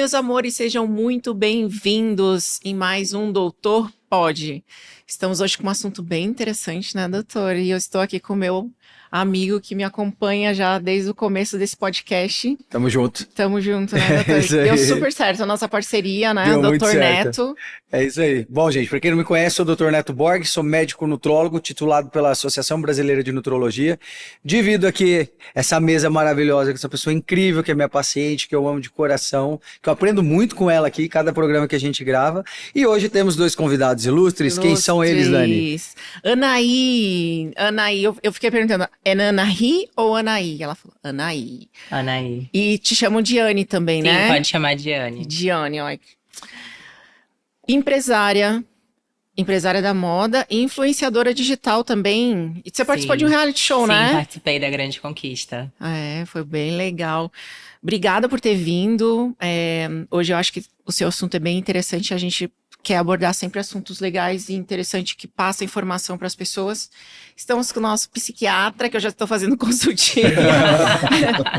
meus amores, sejam muito bem-vindos em mais um Doutor Pode. Estamos hoje com um assunto bem interessante, né, doutor? E eu estou aqui com o meu amigo que me acompanha já desde o começo desse podcast. Tamo junto. Tamo junto, né, doutor? Deu super certo a nossa parceria, né? Deu o muito doutor certo. Neto. É isso aí. Bom, gente, para quem não me conhece, sou o Dr. Neto Borg, sou médico nutrólogo, titulado pela Associação Brasileira de Nutrologia. Divido aqui essa mesa maravilhosa com essa pessoa incrível que é minha paciente, que eu amo de coração, que eu aprendo muito com ela aqui, cada programa que a gente grava. E hoje temos dois convidados ilustres. Quem são eles, Dani? Anaí, eu fiquei perguntando, é Anaí ou Anaí? Ela falou, Anaí. Anaí. E te chamam de Anne também, Sim, né? pode chamar de Anne. De Anne, ó. Empresária da moda e influenciadora digital também. E você participou de um reality show, né? Sim, participei da Grande Conquista. É, foi bem legal. Obrigada por ter vindo. Hoje eu acho que o seu assunto é bem interessante. A gente quer abordar sempre assuntos legais e interessantes que passam informação para as pessoas. Estamos com o nosso psiquiatra, que eu já estou fazendo consultinha.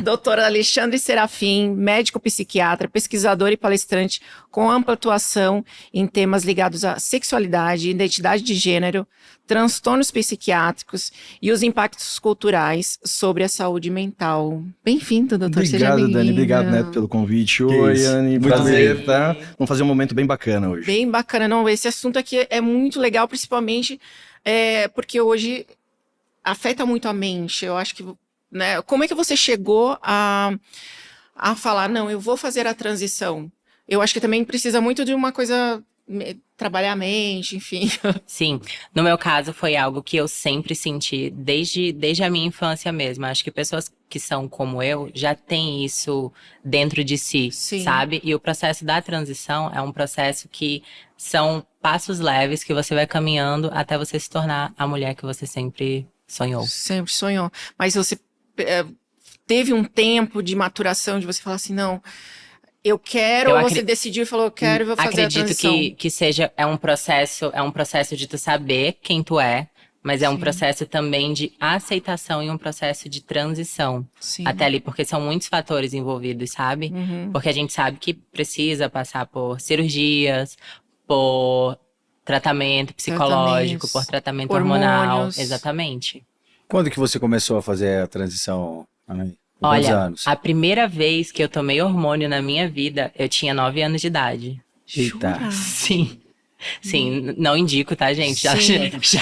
Doutor Alexandre Serafim, médico psiquiatra, pesquisador e palestrante com ampla atuação em temas ligados à sexualidade, identidade de gênero, transtornos psiquiátricos e os impactos culturais sobre a saúde mental. Bem-vindo, doutor. Seja Obrigado, bem-vindo. Dani. Obrigado, Neto, pelo convite. Oi, Anne. Prazer, tá? Vamos fazer um momento bem bacana hoje. Bem bacana. Não, esse assunto aqui é muito legal, principalmente porque hoje afeta muito a mente. Eu acho que, né? Como é que você chegou a falar, não, eu vou fazer a transição? Eu acho que também precisa muito de uma coisa, trabalhar a mente, enfim. Sim, no meu caso foi algo que eu sempre senti desde a minha infância mesmo. Acho que pessoas que são como eu já têm isso dentro de si, Sim. sabe? E o processo da transição é um processo que são passos leves que você vai caminhando até você se tornar a mulher que você sempre sonhou. Sempre sonhou. Mas você teve um tempo de maturação de você falar assim, não, eu quero, ou você decidiu e falou, eu quero e vou fazer a transição? Acredito que seja, é um processo de tu saber quem tu é, mas é um processo também de aceitação e um processo de transição. Sim. Até ali, porque são muitos fatores envolvidos, sabe? Porque a gente sabe que precisa passar por cirurgias, por tratamento psicológico, por tratamento hormonal. Exatamente. Quando que você começou a fazer a transição, Anaí? Olha, anos? a primeira vez que eu tomei hormônio na minha vida, eu tinha 9 anos de idade. Eita. Sim. Sim, não indico, tá, gente? Já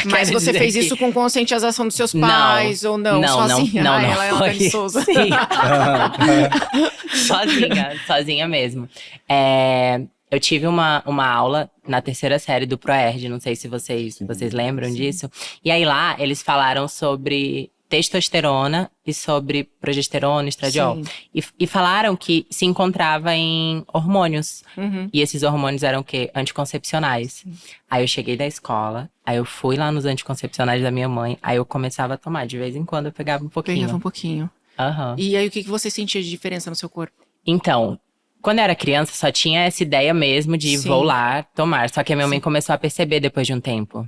Mas você fez isso com conscientização dos seus pais ou não? Sozinha? Não, ela é foi. Dani Souza. Sim. sozinha mesmo. Eu tive uma aula na 3ª série do ProErd, não sei se vocês lembram disso. E aí lá, eles falaram sobre testosterona e sobre progesterona, estradiol. E falaram que se encontrava em hormônios. E esses hormônios eram o quê? Anticoncepcionais. Aí eu cheguei da escola, aí eu fui lá nos anticoncepcionais da minha mãe, aí eu começava a tomar. De vez em quando eu pegava um pouquinho. E aí o que você sentia de diferença no seu corpo? Então, quando eu era criança, só tinha essa ideia mesmo de vou lá tomar. Só que a minha mãe começou a perceber depois de um tempo.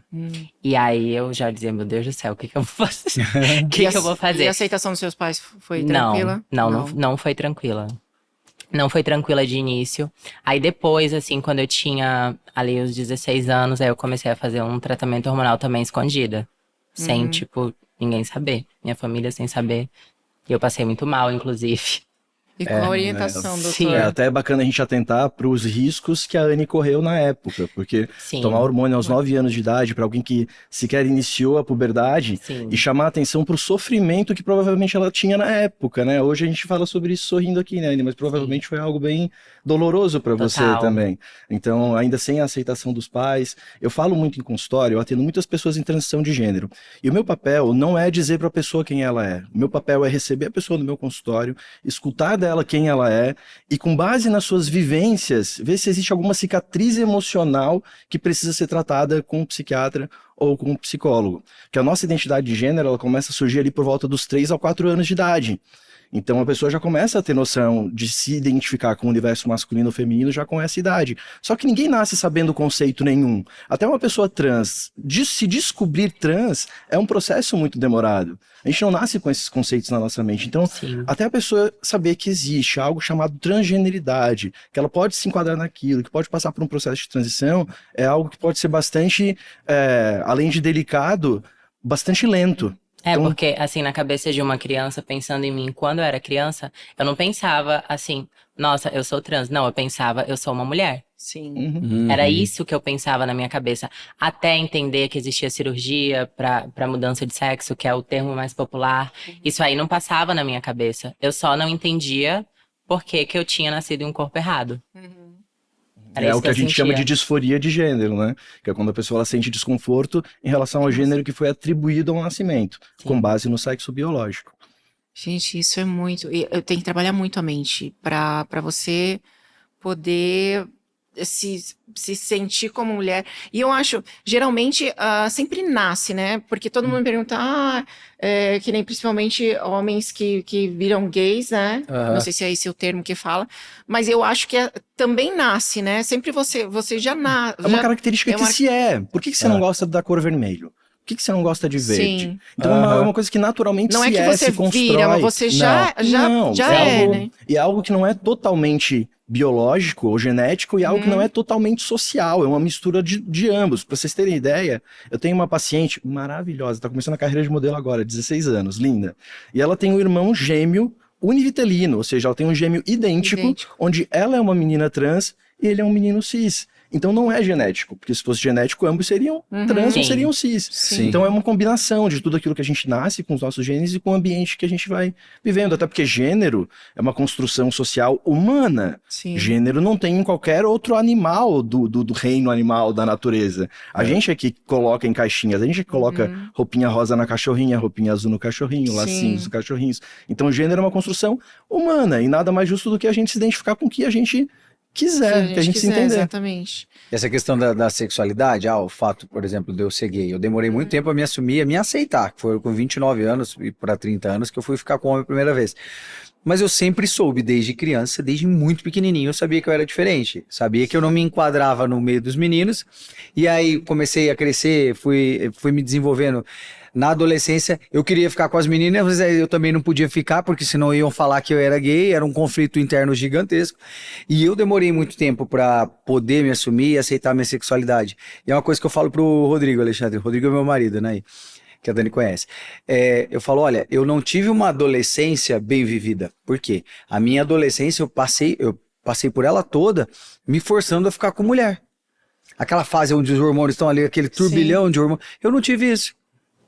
E aí eu já dizia, meu Deus do céu, o que eu vou fazer? O que eu vou fazer? E a aceitação dos seus pais foi tranquila? Não foi tranquila. Não foi tranquila de início. Aí depois, assim, quando eu tinha ali os 16 anos, aí eu comecei a fazer um tratamento hormonal também escondida. Sem, ninguém saber. Minha família sem saber. E eu passei muito mal, inclusive. E com a orientação, doutor? Sim, até é bacana a gente atentar para os riscos que a Anne correu na época, porque tomar hormônio aos 9 anos de idade para alguém que sequer iniciou a puberdade e chamar a atenção para o sofrimento que provavelmente ela tinha na época, né? Hoje a gente fala sobre isso sorrindo aqui, né, Anne? Mas provavelmente foi algo bem doloroso para você também. Então, ainda sem a aceitação dos pais, eu falo muito em consultório, eu atendo muitas pessoas em transição de gênero. E o meu papel não é dizer para a pessoa quem ela é. O meu papel é receber a pessoa no meu consultório, escutar dela quem ela é e, com base nas suas vivências, ver se existe alguma cicatriz emocional que precisa ser tratada com um psiquiatra ou com um psicólogo. Que a nossa identidade de gênero, ela começa a surgir ali por volta dos 3 a 4 anos de idade. Então a pessoa já começa a ter noção de se identificar com o universo masculino ou feminino já com essa idade. Só que ninguém nasce sabendo conceito nenhum. Até uma pessoa trans, se descobrir trans é um processo muito demorado. A gente não nasce com esses conceitos na nossa mente. Então, até a pessoa saber que existe algo chamado transgeneridade, que ela pode se enquadrar naquilo, que pode passar por um processo de transição, é algo que pode ser bastante, além de delicado, bastante lento. Então, porque, assim, na cabeça de uma criança, pensando em mim, quando eu era criança, eu não pensava assim, nossa, eu sou trans. Não, eu pensava, eu sou uma mulher. Sim. Era isso que eu pensava na minha cabeça. Até entender que existia cirurgia pra mudança de sexo, que é o termo mais popular. Isso aí não passava na minha cabeça. Eu só não entendia por que eu tinha nascido em um corpo errado. É o que a gente chama de disforia de gênero, né? Que é quando a pessoa ela sente desconforto em relação ao gênero que foi atribuído ao nascimento, com base no sexo biológico. Gente, isso é muito... Eu tenho que trabalhar muito a mente para você poder se sentir como mulher. E eu acho, geralmente, sempre nasce, né? Porque todo mundo me pergunta, que nem principalmente homens que viram gays, né? Não sei se é esse o termo que fala, mas eu acho que também nasce, né? Sempre você já nasce. É uma característica que se é. Por que você não gosta da cor vermelho? Por que você não gosta de verde? Sim. Então é uma coisa que naturalmente não é que você se constrói. Vira, mas você já né? E é algo que não é totalmente biológico ou genético e algo que não é totalmente social, é uma mistura de ambos. Para vocês terem ideia, eu tenho uma paciente maravilhosa, está começando a carreira de modelo agora, 16 anos, linda. E ela tem um irmão gêmeo univitelino, ou seja, ela tem um gêmeo idêntico. Onde ela é uma menina trans e ele é um menino cis. Então não é genético, porque se fosse genético, ambos seriam trans ou seriam cis. Sim. Então é uma combinação de tudo aquilo que a gente nasce com os nossos genes e com o ambiente que a gente vai vivendo. Até porque gênero é uma construção social humana. Sim. Gênero não tem em qualquer outro animal do reino animal, da natureza. A gente é que coloca em caixinhas, a gente é que coloca roupinha rosa na cachorrinha, roupinha azul no cachorrinho, lacinhos nos cachorrinhos. Então o gênero é uma construção humana e nada mais justo do que a gente se identificar com o que a gente quiser, que a gente se entender. Exatamente. Essa questão da sexualidade, o fato, por exemplo, de eu ser gay, eu demorei muito tempo a me assumir, a me aceitar, que foi com 29 anos e para 30 anos que eu fui ficar com homem a primeira vez. Mas eu sempre soube, desde criança, desde muito pequenininho, eu sabia que eu era diferente. Sabia que eu não me enquadrava no meio dos meninos. E aí comecei a crescer, fui me desenvolvendo. Na adolescência, eu queria ficar com as meninas, mas eu também não podia ficar, porque senão iam falar que eu era gay, era um conflito interno gigantesco. E eu demorei muito tempo para poder me assumir e aceitar minha sexualidade. E é uma coisa que eu falo pro Rodrigo, Alexandre. O Rodrigo é meu marido, né? Que a Dani conhece. Eu falo, olha, eu não tive uma adolescência bem vivida. Por quê? A minha adolescência, eu passei por ela toda me forçando a ficar com mulher. Aquela fase onde os hormônios estão ali, aquele turbilhão de hormônios. Eu não tive isso.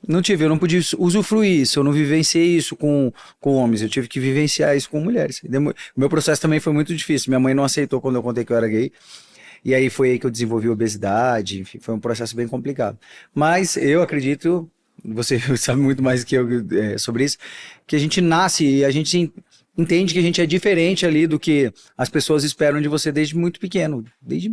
Eu não podia usufruir isso, eu não vivenciei isso com homens, eu tive que vivenciar isso com mulheres. O meu processo também foi muito difícil, minha mãe não aceitou quando eu contei que eu era gay, e aí foi aí que eu desenvolvi obesidade, enfim, foi um processo bem complicado. Mas eu acredito, você sabe muito mais que eu sobre isso, que a gente nasce e a gente entende que a gente é diferente ali do que as pessoas esperam de você desde muito pequeno, desde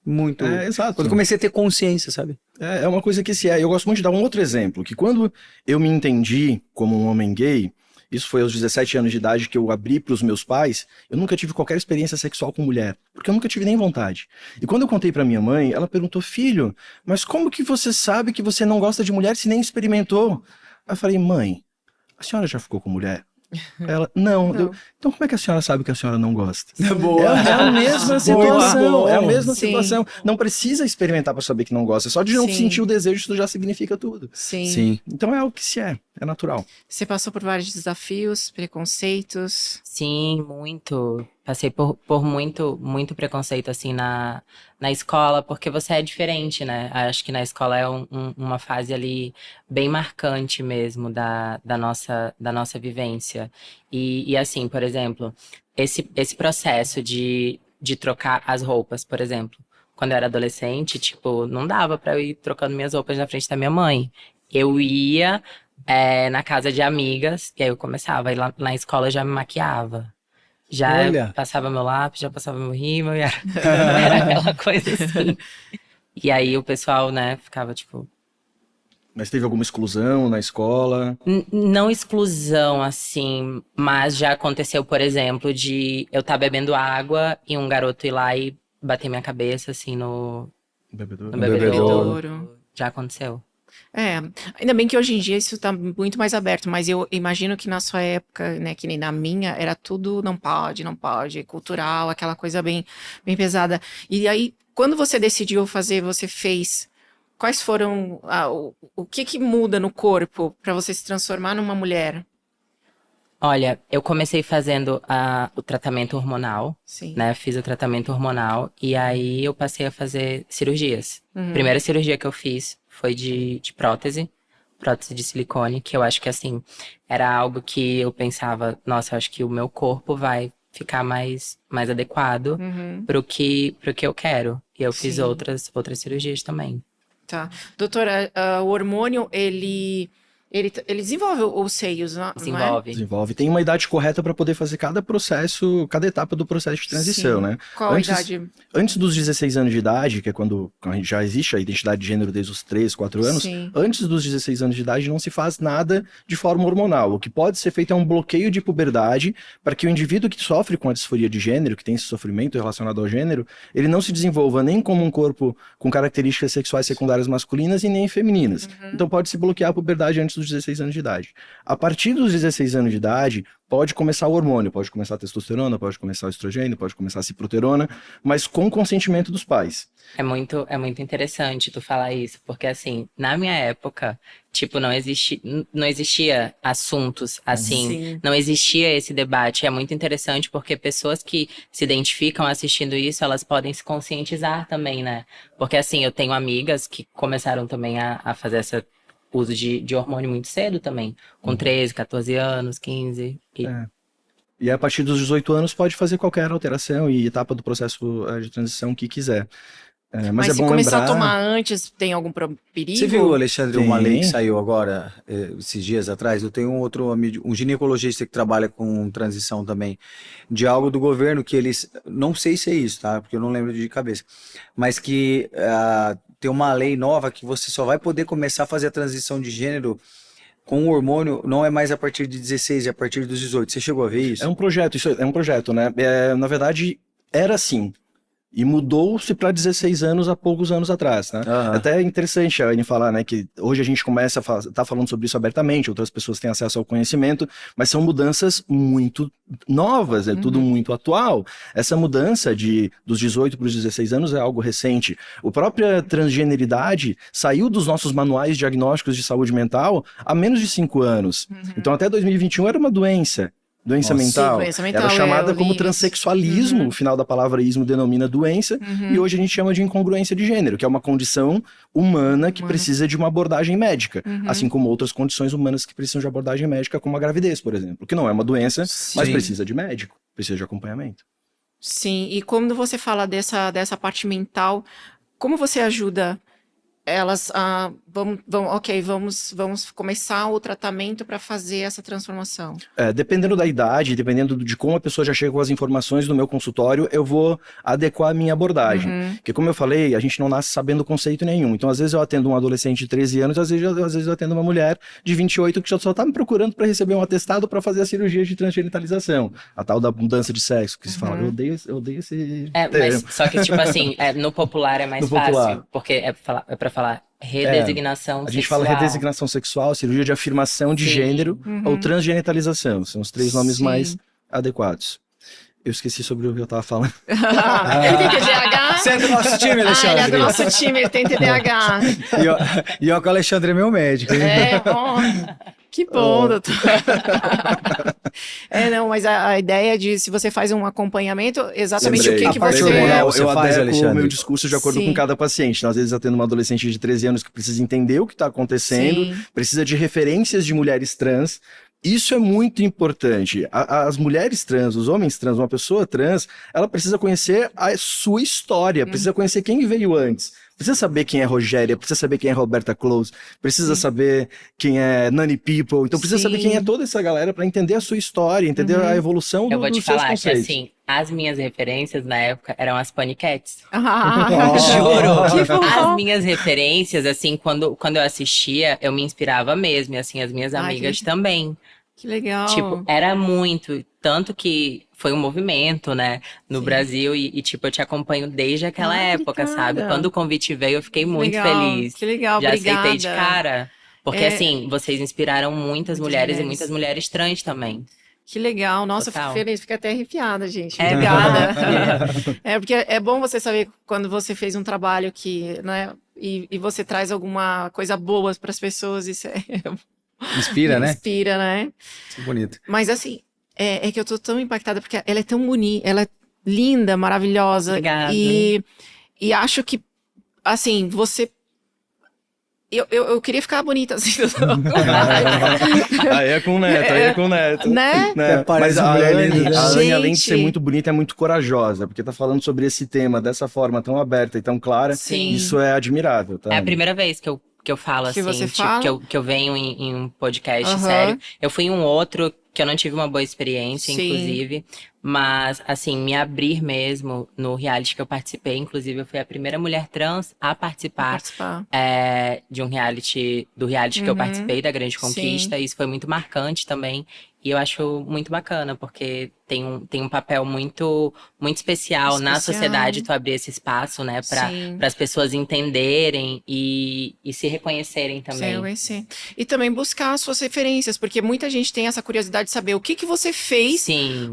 muito... exato. Quando comecei a ter consciência, sabe? É uma coisa que eu gosto muito de dar um outro exemplo, que quando eu me entendi como um homem gay, isso foi aos 17 anos de idade que eu abri para os meus pais, eu nunca tive qualquer experiência sexual com mulher, porque eu nunca tive nem vontade. E quando eu contei para minha mãe, ela perguntou, filho, mas como que você sabe que você não gosta de mulher se nem experimentou? Eu falei, mãe, a senhora já ficou com mulher? Ela, não. Então como é que a senhora sabe que a senhora não gosta? Boa. É a mesma situação, é a mesma Sim. situação. Não precisa experimentar para saber que não gosta, só de não sentir o desejo, isso já significa tudo. Sim. Então é o que é natural. Você passou por vários desafios, preconceitos? Sim, muito. Passei por muito preconceito, assim, na escola, porque você é diferente, né? Acho que na escola é uma fase ali bem marcante mesmo da nossa vivência. E assim, por exemplo, esse processo de trocar as roupas, por exemplo. Quando eu era adolescente, tipo, não dava pra eu ir trocando minhas roupas na frente da minha mãe. Eu ia na casa de amigas, e aí eu começava, e lá na escola eu já me maquiava. Já passava meu lápis, já passava meu rímel, e era aquela coisa assim. E aí o pessoal, né, ficava tipo, Mas teve alguma exclusão na escola? Não exclusão, assim, mas já aconteceu, por exemplo, de eu estar bebendo água e um garoto ir lá e bater minha cabeça, assim, no bebedouro. Já aconteceu. Ainda bem que hoje em dia isso tá muito mais aberto, mas eu imagino que na sua época, né, que nem na minha, era tudo não pode, cultural, aquela coisa bem, bem pesada. E aí, quando você decidiu fazer, você fez, quais foram, o que muda no corpo para você se transformar numa mulher? Olha, eu comecei fazendo o tratamento hormonal, Sim. né? Fiz o tratamento hormonal e aí eu passei a fazer cirurgias. A primeira cirurgia que eu fiz foi de prótese de silicone, que eu acho que, assim, era algo que eu pensava, nossa, eu acho que o meu corpo vai ficar mais adequado pro que eu quero. E eu fiz outras cirurgias também. Tá. Doutora, o hormônio, ele desenvolve os seios, não é? Desenvolve. Tem uma idade correta para poder fazer cada etapa do processo de transição, né? Qual a idade? Antes dos 16 anos de idade, que é quando já existe a identidade de gênero desde os 3, 4 anos, antes dos 16 anos de idade não se faz nada de forma hormonal. O que pode ser feito é um bloqueio de puberdade para que o indivíduo que sofre com a disforia de gênero, que tem esse sofrimento relacionado ao gênero, ele não se desenvolva nem como um corpo com características sexuais secundárias masculinas e nem femininas. Então pode-se bloquear a puberdade antes dos 16 anos de idade. A partir dos 16 anos de idade, pode começar o hormônio, pode começar a testosterona, pode começar o estrogênio, pode começar a ciproterona, mas com consentimento dos pais. É muito interessante tu falar isso, porque assim, na minha época, tipo, não existia assuntos assim, não existia esse debate. É muito interessante porque pessoas que se identificam assistindo isso, elas podem se conscientizar também, né? Porque assim, eu tenho amigas que começaram também a fazer esse uso de hormônio muito cedo também, com 13, 14 anos, 15. E a partir dos 18 anos pode fazer qualquer alteração e etapa do processo de transição que quiser. Mas é se bom começar lembrar... a tomar antes, tem algum perigo? Você viu, Alexandre, uma lei que saiu agora, esses dias atrás? Eu tenho um outro amigo, um ginecologista que trabalha com transição também, de algo do governo que eles, não sei se é isso, tá? Porque eu não lembro de cabeça, mas que tem uma lei nova que você só vai poder começar a fazer a transição de gênero com o hormônio, não é mais a partir de 16, é a partir dos 18. Você chegou a ver isso? É um projeto, né? Na verdade, era assim. E mudou-se para 16 anos há poucos anos atrás, né? Até é interessante a Anne falar, né, que hoje a gente começa a tá falando sobre isso abertamente, outras pessoas têm acesso ao conhecimento, mas são mudanças muito novas, é tudo muito atual. Essa mudança dos 18 para os 16 anos é algo recente. A própria transgeneridade saiu dos nossos manuais diagnósticos de saúde mental há menos de 5 anos. Então até 2021 era uma doença mental. Doença mental. Era chamada como transexualismo, o final da palavra ismo denomina doença, e hoje a gente chama de incongruência de gênero, que é uma condição humana que precisa de uma abordagem médica, assim como outras condições humanas que precisam de abordagem médica, como a gravidez, por exemplo, que não é uma doença, mas precisa de médico, precisa de acompanhamento. Sim, e quando você fala dessa parte mental, como você ajuda elas vamos começar o tratamento para fazer essa transformação? Dependendo da idade, dependendo de como a pessoa já chega com as informações no meu consultório, eu vou adequar a minha abordagem. Porque como eu falei, a gente não nasce sabendo conceito nenhum. Então, às vezes eu atendo um adolescente de 13 anos, às vezes eu atendo uma mulher de 28 que só está me procurando para receber um atestado para fazer a cirurgia de transgenitalização. A tal da mudança de sexo, que se fala, eu odeio esse termo. Mas só que, tipo assim, no popular é mais fácil. Popular. Porque é para falar redesignação sexual. A gente fala redesignação sexual, cirurgia de afirmação de gênero ou transgenitalização. São os 3 nomes mais adequaados. Eu esqueci sobre o que eu tava falando. Ele tem TDAH? Você é do nosso time, Alexandre? Ele é do nosso time, ele tem TDAH. E ó que o Alexandre é meu médico. Bom. Que bom, doutor. Não, mas a ideia de se você faz um acompanhamento, exatamente o que você... Eu adequo o meu discurso de acordo com cada paciente. Às vezes eu atendo uma adolescente de 13 anos que precisa entender o que está acontecendo, precisa de referências de mulheres trans. Isso é muito importante. As mulheres trans, os homens trans, uma pessoa trans, ela precisa conhecer a sua história, precisa conhecer quem veio antes. Precisa saber quem é Rogéria, precisa saber quem é Roberta Close, precisa saber quem é Nani People. Então precisa saber quem é toda essa galera para entender a sua história, entender a evolução Eu vou te dos seus falar que, conceitos. assim, as minhas referências na época eram as Pony Cats. Juro. Que bom. As minhas referências, assim, quando eu assistia, eu me inspirava mesmo. E, assim, as minhas amigas também. Que legal. Tipo, era muito. Tanto que foi um movimento, né, no Brasil. E, tipo, eu te acompanho desde aquela época, obrigada. sabe? Quando o convite veio, eu fiquei muito feliz. Que legal, Já obrigada. aceitei de cara. Porque, assim, vocês inspiraram muitas mulheres e muitas mulheres trans também. Que legal. Nossa, eu Total. fico feliz, fico até arrepiada, gente. É Obrigada. Porque é bom você saber quando você fez um trabalho que, né, e você traz alguma coisa boa para as pessoas, isso Inspira, né? inspira, né? Isso é bonito. Mas assim, é que eu tô tão impactada porque ela é tão bonita, ela é linda, maravilhosa. Obrigada. E acho que, assim, você... Eu queria ficar bonita assim. Aí é com o Neto, aí é com o Neto. Né? Mas a mulher Anne, linda, né? além de ser Gente. muito bonita, é muito corajosa, porque tá falando sobre esse tema dessa forma tão aberta e tão clara. Sim. Isso é admirável, tá? É a primeira vez que eu falo Que assim, você tipo, fala? que eu venho em um podcast Aham. sério. Eu fui em um outro que eu não tive uma boa experiência, Sim. inclusive. Mas, assim, me abrir mesmo no reality que eu participei. Inclusive, eu fui a primeira mulher trans a participar de um reality, do reality que eu participei, da Grande Conquista. Sim. Isso foi muito marcante também. E eu acho muito bacana, porque tem um papel muito, muito especial na sociedade tu abrir esse espaço, né? Para as pessoas entenderem e se reconhecerem também. Se reconhecer. E também buscar as suas referências, porque muita gente tem essa curiosidade de saber o que você fez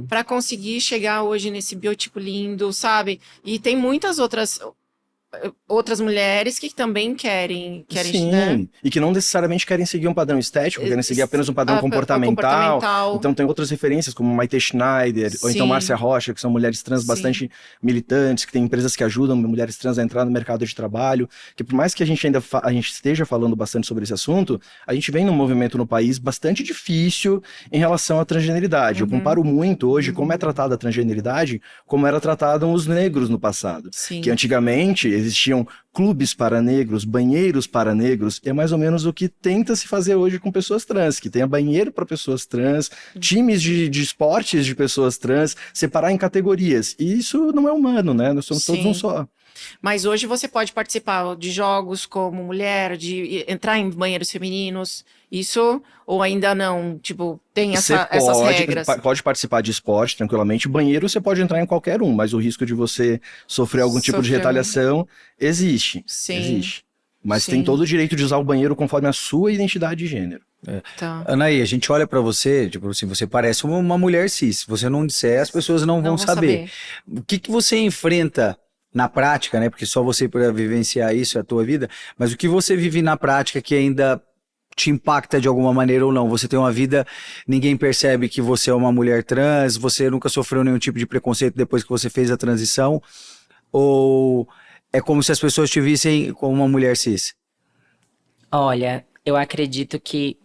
para conseguir chegar hoje nesse biotipo lindo, sabe? E tem muitas outras mulheres que também querem Sim, né? e que não necessariamente querem seguir um padrão estético, querem seguir apenas um padrão comportamental. Então tem outras referências, como Maite Schneider, ou então Márcia Rocha, que são mulheres trans bastante militantes, que têm empresas que ajudam mulheres trans a entrar no mercado de trabalho, que por mais que a gente ainda a gente esteja falando bastante sobre esse assunto, a gente vem num movimento no país bastante difícil em relação à transgeneridade. Eu comparo muito hoje como é tratada a transgeneridade, como era tratada os negros no passado. Que antigamente existiam clubes para negros, banheiros para negros, é mais ou menos o que tenta se fazer hoje com pessoas trans, que tenha banheiro para pessoas trans, times de esportes de pessoas trans, separar em categorias. E isso não é humano, né? Nós somos todos um só. Mas hoje você pode participar de jogos como mulher, de entrar em banheiros femininos, isso ou ainda não? Tipo, tem essas regras? Pode participar de esporte tranquilamente. Banheiro você pode entrar em qualquer um, mas o risco de você sofrer algum tipo de retaliação existe. Existe. Mas tem todo o direito de usar o banheiro conforme a sua identidade de gênero. Anaí, a gente olha pra você, tipo assim, você parece uma mulher cis. Se você não disser, as pessoas não vão saber. O que você enfrenta na prática, né? Porque só você para vivenciar isso é a tua vida, mas o que você vive na prática que ainda te impacta de alguma maneira ou não? Você tem uma vida, ninguém percebe que você é uma mulher trans, você nunca sofreu nenhum tipo de preconceito depois que você fez a transição? Ou é como se as pessoas te vissem como uma mulher cis? Olha, eu acredito que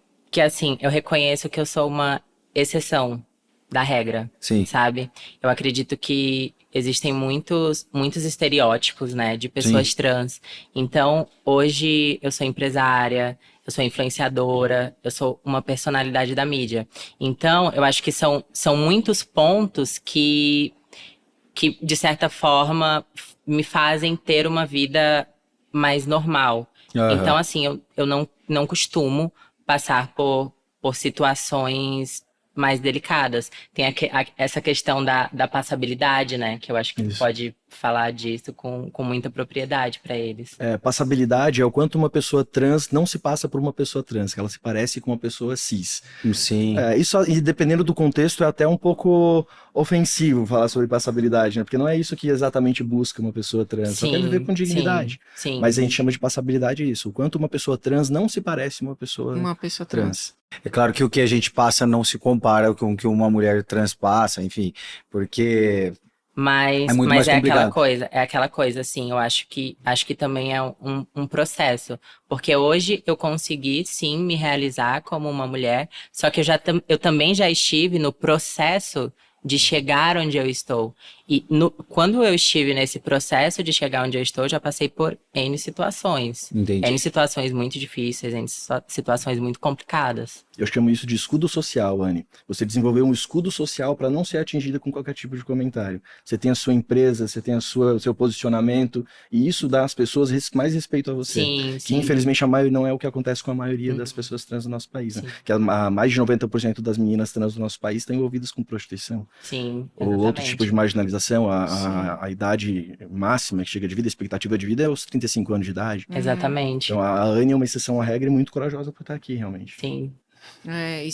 assim, eu reconheço que eu sou uma exceção da regra, sabe? Eu acredito que existem muitos estereótipos, né, de pessoas trans. Então, hoje eu sou empresária, eu sou influenciadora, eu sou uma personalidade da mídia. Então, eu acho que são muitos pontos que de certa forma, me fazem ter uma vida mais normal. Então, assim, eu não costumo passar por situações mais delicadas. Tem essa questão da passabilidade, né? Que eu acho que pode falar disso com muita propriedade para eles. Passabilidade é o quanto uma pessoa trans não se passa por uma pessoa trans, que ela se parece com uma pessoa cis. Sim. Isso, e dependendo do contexto, é até um pouco ofensivo falar sobre passabilidade, né? Porque não é isso que exatamente busca uma pessoa trans. Só quer viver com dignidade. Sim. Mas a gente chama de passabilidade isso. O quanto uma pessoa trans não se parece uma pessoa trans. É claro que o que a gente passa não se compara com o que uma mulher trans passa, enfim, porque Mas é muito mais complicado. É aquela coisa, assim, eu acho que também é um processo. Porque hoje eu consegui, sim, me realizar como uma mulher, só que eu também já estive no processo de chegar onde eu estou. E quando eu estive nesse processo de chegar onde eu estou, eu já passei por N situações. Entendi. N situações muito difíceis, N situações muito complicadas. Eu chamo isso de escudo social, Anne. Você desenvolveu um escudo social para não ser atingida com qualquer tipo de comentário. Você tem a sua empresa, você tem o seu posicionamento, e isso dá às pessoas mais respeito a você. Sim, que sim. infelizmente não é o que acontece com a maioria das pessoas trans do nosso país. Né? Que mais de 90% das meninas trans do nosso país estão envolvidas com prostituição. Sim, ou outro tipo de marginalização. A idade máxima que chega de vida, a expectativa de vida é aos 35 anos de idade. Exatamente. Então a Anne é uma exceção à regra e muito corajosa por estar aqui, realmente. Sim.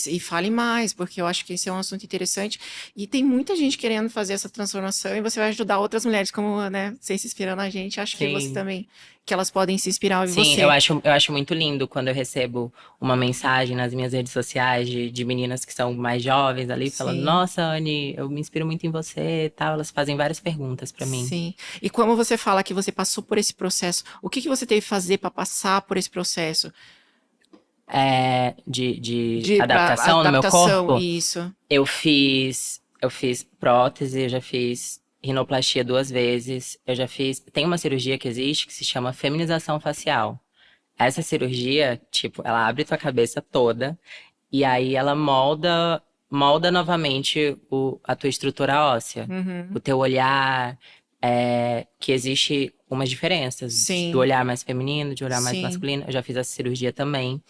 E fale mais, porque eu acho que esse é um assunto interessante. E tem muita gente querendo fazer essa transformação, e você vai ajudar outras mulheres, como, né, você se inspirando na gente. Acho que você também, que elas podem se inspirar em você. Sim, eu acho muito lindo quando eu recebo uma mensagem nas minhas redes sociais de meninas que são mais jovens ali, falando, nossa, Anne, eu me inspiro muito em você e tal. Elas fazem várias perguntas pra mim. Sim. E como você fala que você passou por esse processo, o que você teve que fazer para passar por esse processo? De adaptação no meu corpo? Isso. Eu fiz prótese, eu já fiz rinoplastia 2 vezes, tem uma cirurgia que existe que se chama feminização facial. Essa cirurgia, tipo, ela abre tua cabeça toda e aí ela molda novamente a tua estrutura óssea, o teu olhar, que existe umas diferenças do olhar mais feminino, de olhar mais masculino. Eu já fiz essa cirurgia também.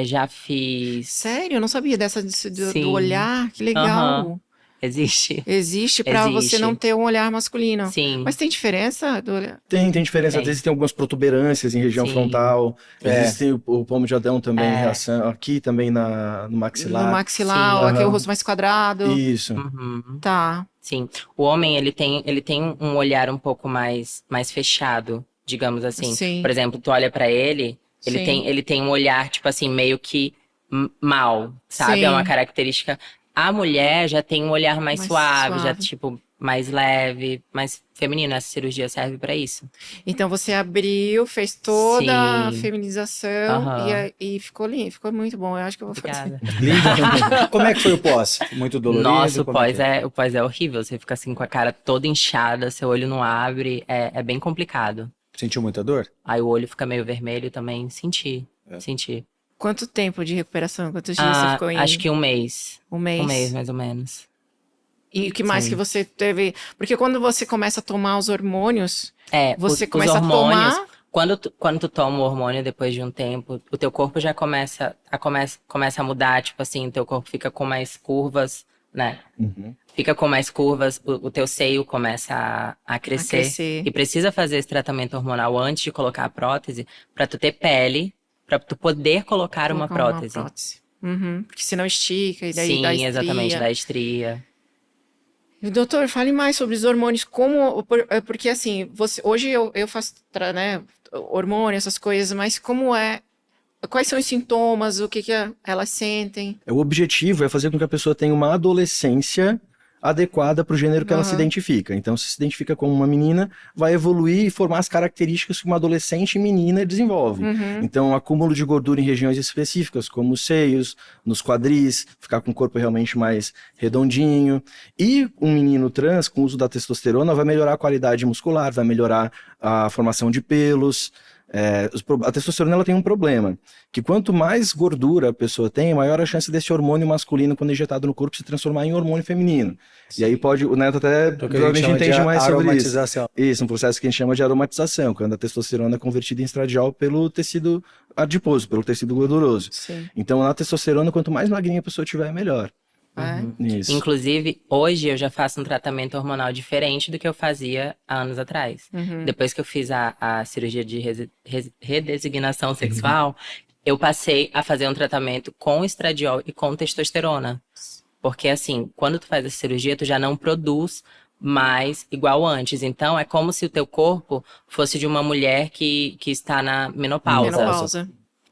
Já fiz... Sério? Eu não sabia do olhar. Que legal. Existe. Existe pra você não ter um olhar masculino. Sim. Mas tem diferença do olhar? Tem diferença. Às vezes tem algumas protuberâncias em região frontal. Às vezes tem o palmo de Adão também, em reação. Aqui também no maxilar. No maxilar, aqui o rosto mais quadrado. Isso. Tá. Sim. O homem, ele tem um olhar um pouco mais fechado, digamos assim. Sim. Por exemplo, tu olha pra ele, ele tem um olhar, tipo assim, meio que mal, sabe? Sim. É uma característica... A mulher já tem um olhar mais suave, já, tipo, mais leve, mais feminino. Essa cirurgia serve pra isso. Então, você abriu, fez toda a feminização e ficou lindo. Ficou muito bom. Eu acho que eu vou fazer. Lindo. Como é que foi o pós? Muito dolorido? Nossa, o pós é horrível. Você fica assim com a cara toda inchada, seu olho não abre. É bem complicado. Sentiu muita dor? Aí o olho fica meio vermelho também. Senti. Quanto tempo de recuperação? Quantos dias você ficou em... Acho que 1 mês. 1 mês? 1 mês, mais ou menos. E o que mais que você teve? Porque quando você começa a tomar os hormônios, você começa os hormônios, a tomar... Quando tu toma o hormônio depois de um tempo, o teu corpo já começa a mudar, tipo assim, o teu corpo fica com mais curvas, né? Fica com mais curvas, o teu seio começa a crescer. E precisa fazer esse tratamento hormonal antes de colocar a prótese, pra tu ter pele, pra tu poder colocar uma prótese. Porque senão estica e daí dá estria. Sim, exatamente, dá estria. Doutor, fale mais sobre os hormônios, porque assim, hoje eu faço, né, hormônio, essas coisas, mas quais são os sintomas, o que elas sentem? O objetivo é fazer com que a pessoa tenha uma adolescência adequada para o gênero que ela se identifica. Então, se identifica como uma menina, vai evoluir e formar as características que uma adolescente menina desenvolve. Então, acúmulo de gordura em regiões específicas, como os seios, nos quadris, ficar com o corpo realmente mais redondinho. E um menino trans, com o uso da testosterona, vai melhorar a qualidade muscular, vai melhorar a formação de pelos. A testosterona ela tem um problema, que quanto mais gordura a pessoa tem, maior a chance desse hormônio masculino, quando injetado no corpo, se transformar em hormônio feminino. Sim. E aí o Neto até provavelmente entende mais sobre isso. Isso, um processo que a gente chama de aromatização, quando a testosterona é convertida em estradiol pelo tecido adiposo, pelo tecido gorduroso. Sim. Então, na testosterona, quanto mais magrinha a pessoa tiver, melhor. Isso. Inclusive, hoje eu já faço um tratamento hormonal diferente do que eu fazia há anos atrás. Depois que eu fiz a cirurgia de redesignação sexual, eu passei a fazer um tratamento com estradiol e com testosterona. Porque assim, quando tu faz a cirurgia, tu já não produz mais igual antes. Então, é como se o teu corpo fosse de uma mulher que está na menopausa.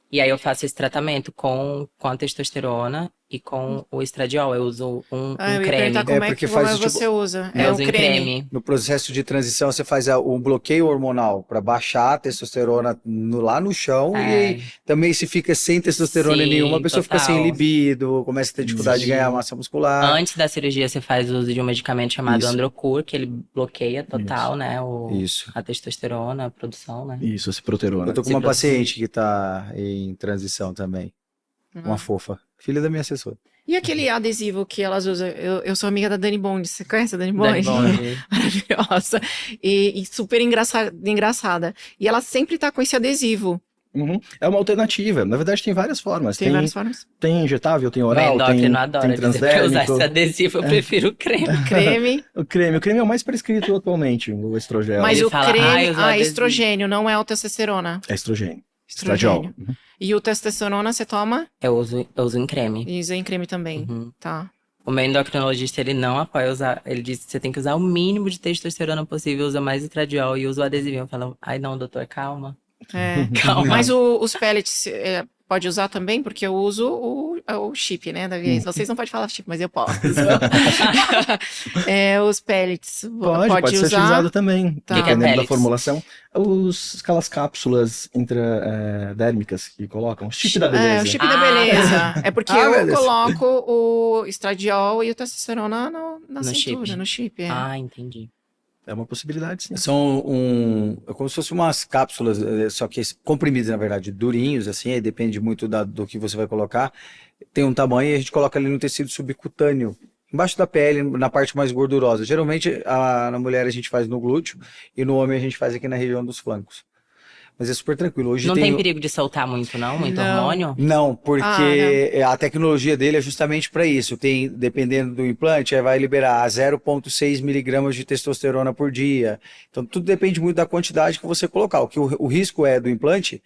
E aí eu faço esse tratamento com a testosterona e com o estradiol. Eu uso um Eu ia creme. perguntar como porque como faz, tipo, você usa. Eu É o uso em creme. No processo de transição, você faz um bloqueio hormonal para baixar a testosterona lá no chão, e aí também se fica sem testosterona nenhuma, a Sim, pessoa fica sem total. libido, começa a ter dificuldade de ganhar Sim. massa muscular. Antes da cirurgia, você faz uso de um medicamento chamado Isso. Androcur, que ele bloqueia total, né, Isso. a testosterona, a produção, né? Isso, esse proterona. Eu tô com Se uma produzir. paciente que tá em transição também, uma fofa, filha da minha assessora. E aquele adesivo que elas usam? Eu sou amiga da Dani Bond. Você conhece a Dani Dani Bond? Bond. Maravilhosa. E super engraçada. E ela sempre tá com esse adesivo. Uhum. É uma alternativa. Na verdade, tem várias formas. Tem várias formas. Tem injetável, tem Meu oral, endócrino adora tem dizer pra eu usar transdérmico. esse adesivo, eu prefiro o creme. Creme. O creme é o mais prescrito atualmente, o estrogel. Mas Ele o fala, creme. eu uso adesivo. Estrogênio, não é o testosterona. É estrogênio. Estrogênio. Estradiol. Uhum. E o testosterona você toma? Eu uso em creme. E usa em creme também. Tá. O meu endocrinologista, ele não apoia usar. Ele diz que você tem que usar o mínimo de testosterona possível, usa mais estradiol e usa o adesivinho. Eu falo, ai não, doutor, calma. É. Calma. Mas os pellets pode usar também, porque eu uso o chip, né, da vez. Vocês não podem falar chip, mas eu posso. Os pellets. Pode ser usar. utilizado também, Tá. dependendo da pellets? formulação. Aquelas cápsulas intradérmicas que colocam, o chip da beleza. É, o chip da beleza. É porque eu beleza. coloco o estradiol e o testosterona na No cintura, chip. no chip. Ah, entendi. É uma possibilidade, sim. São é como se fossem umas cápsulas, só que comprimidas, na verdade, durinhos, assim, aí depende muito do que você vai colocar. Tem um tamanho e a gente coloca ali no tecido subcutâneo, embaixo da pele, na parte mais gordurosa. Geralmente, na mulher a gente faz no glúteo e no homem a gente faz aqui na região dos flancos. Mas é super tranquilo. Hoje Não tem perigo de soltar muito, não? Muito Não. hormônio? Não, porque a tecnologia dele é justamente para isso. Tem, dependendo do implante, aí vai liberar 0,6 miligramas de testosterona por dia. Então, tudo depende muito da quantidade que você colocar. O que o risco do implante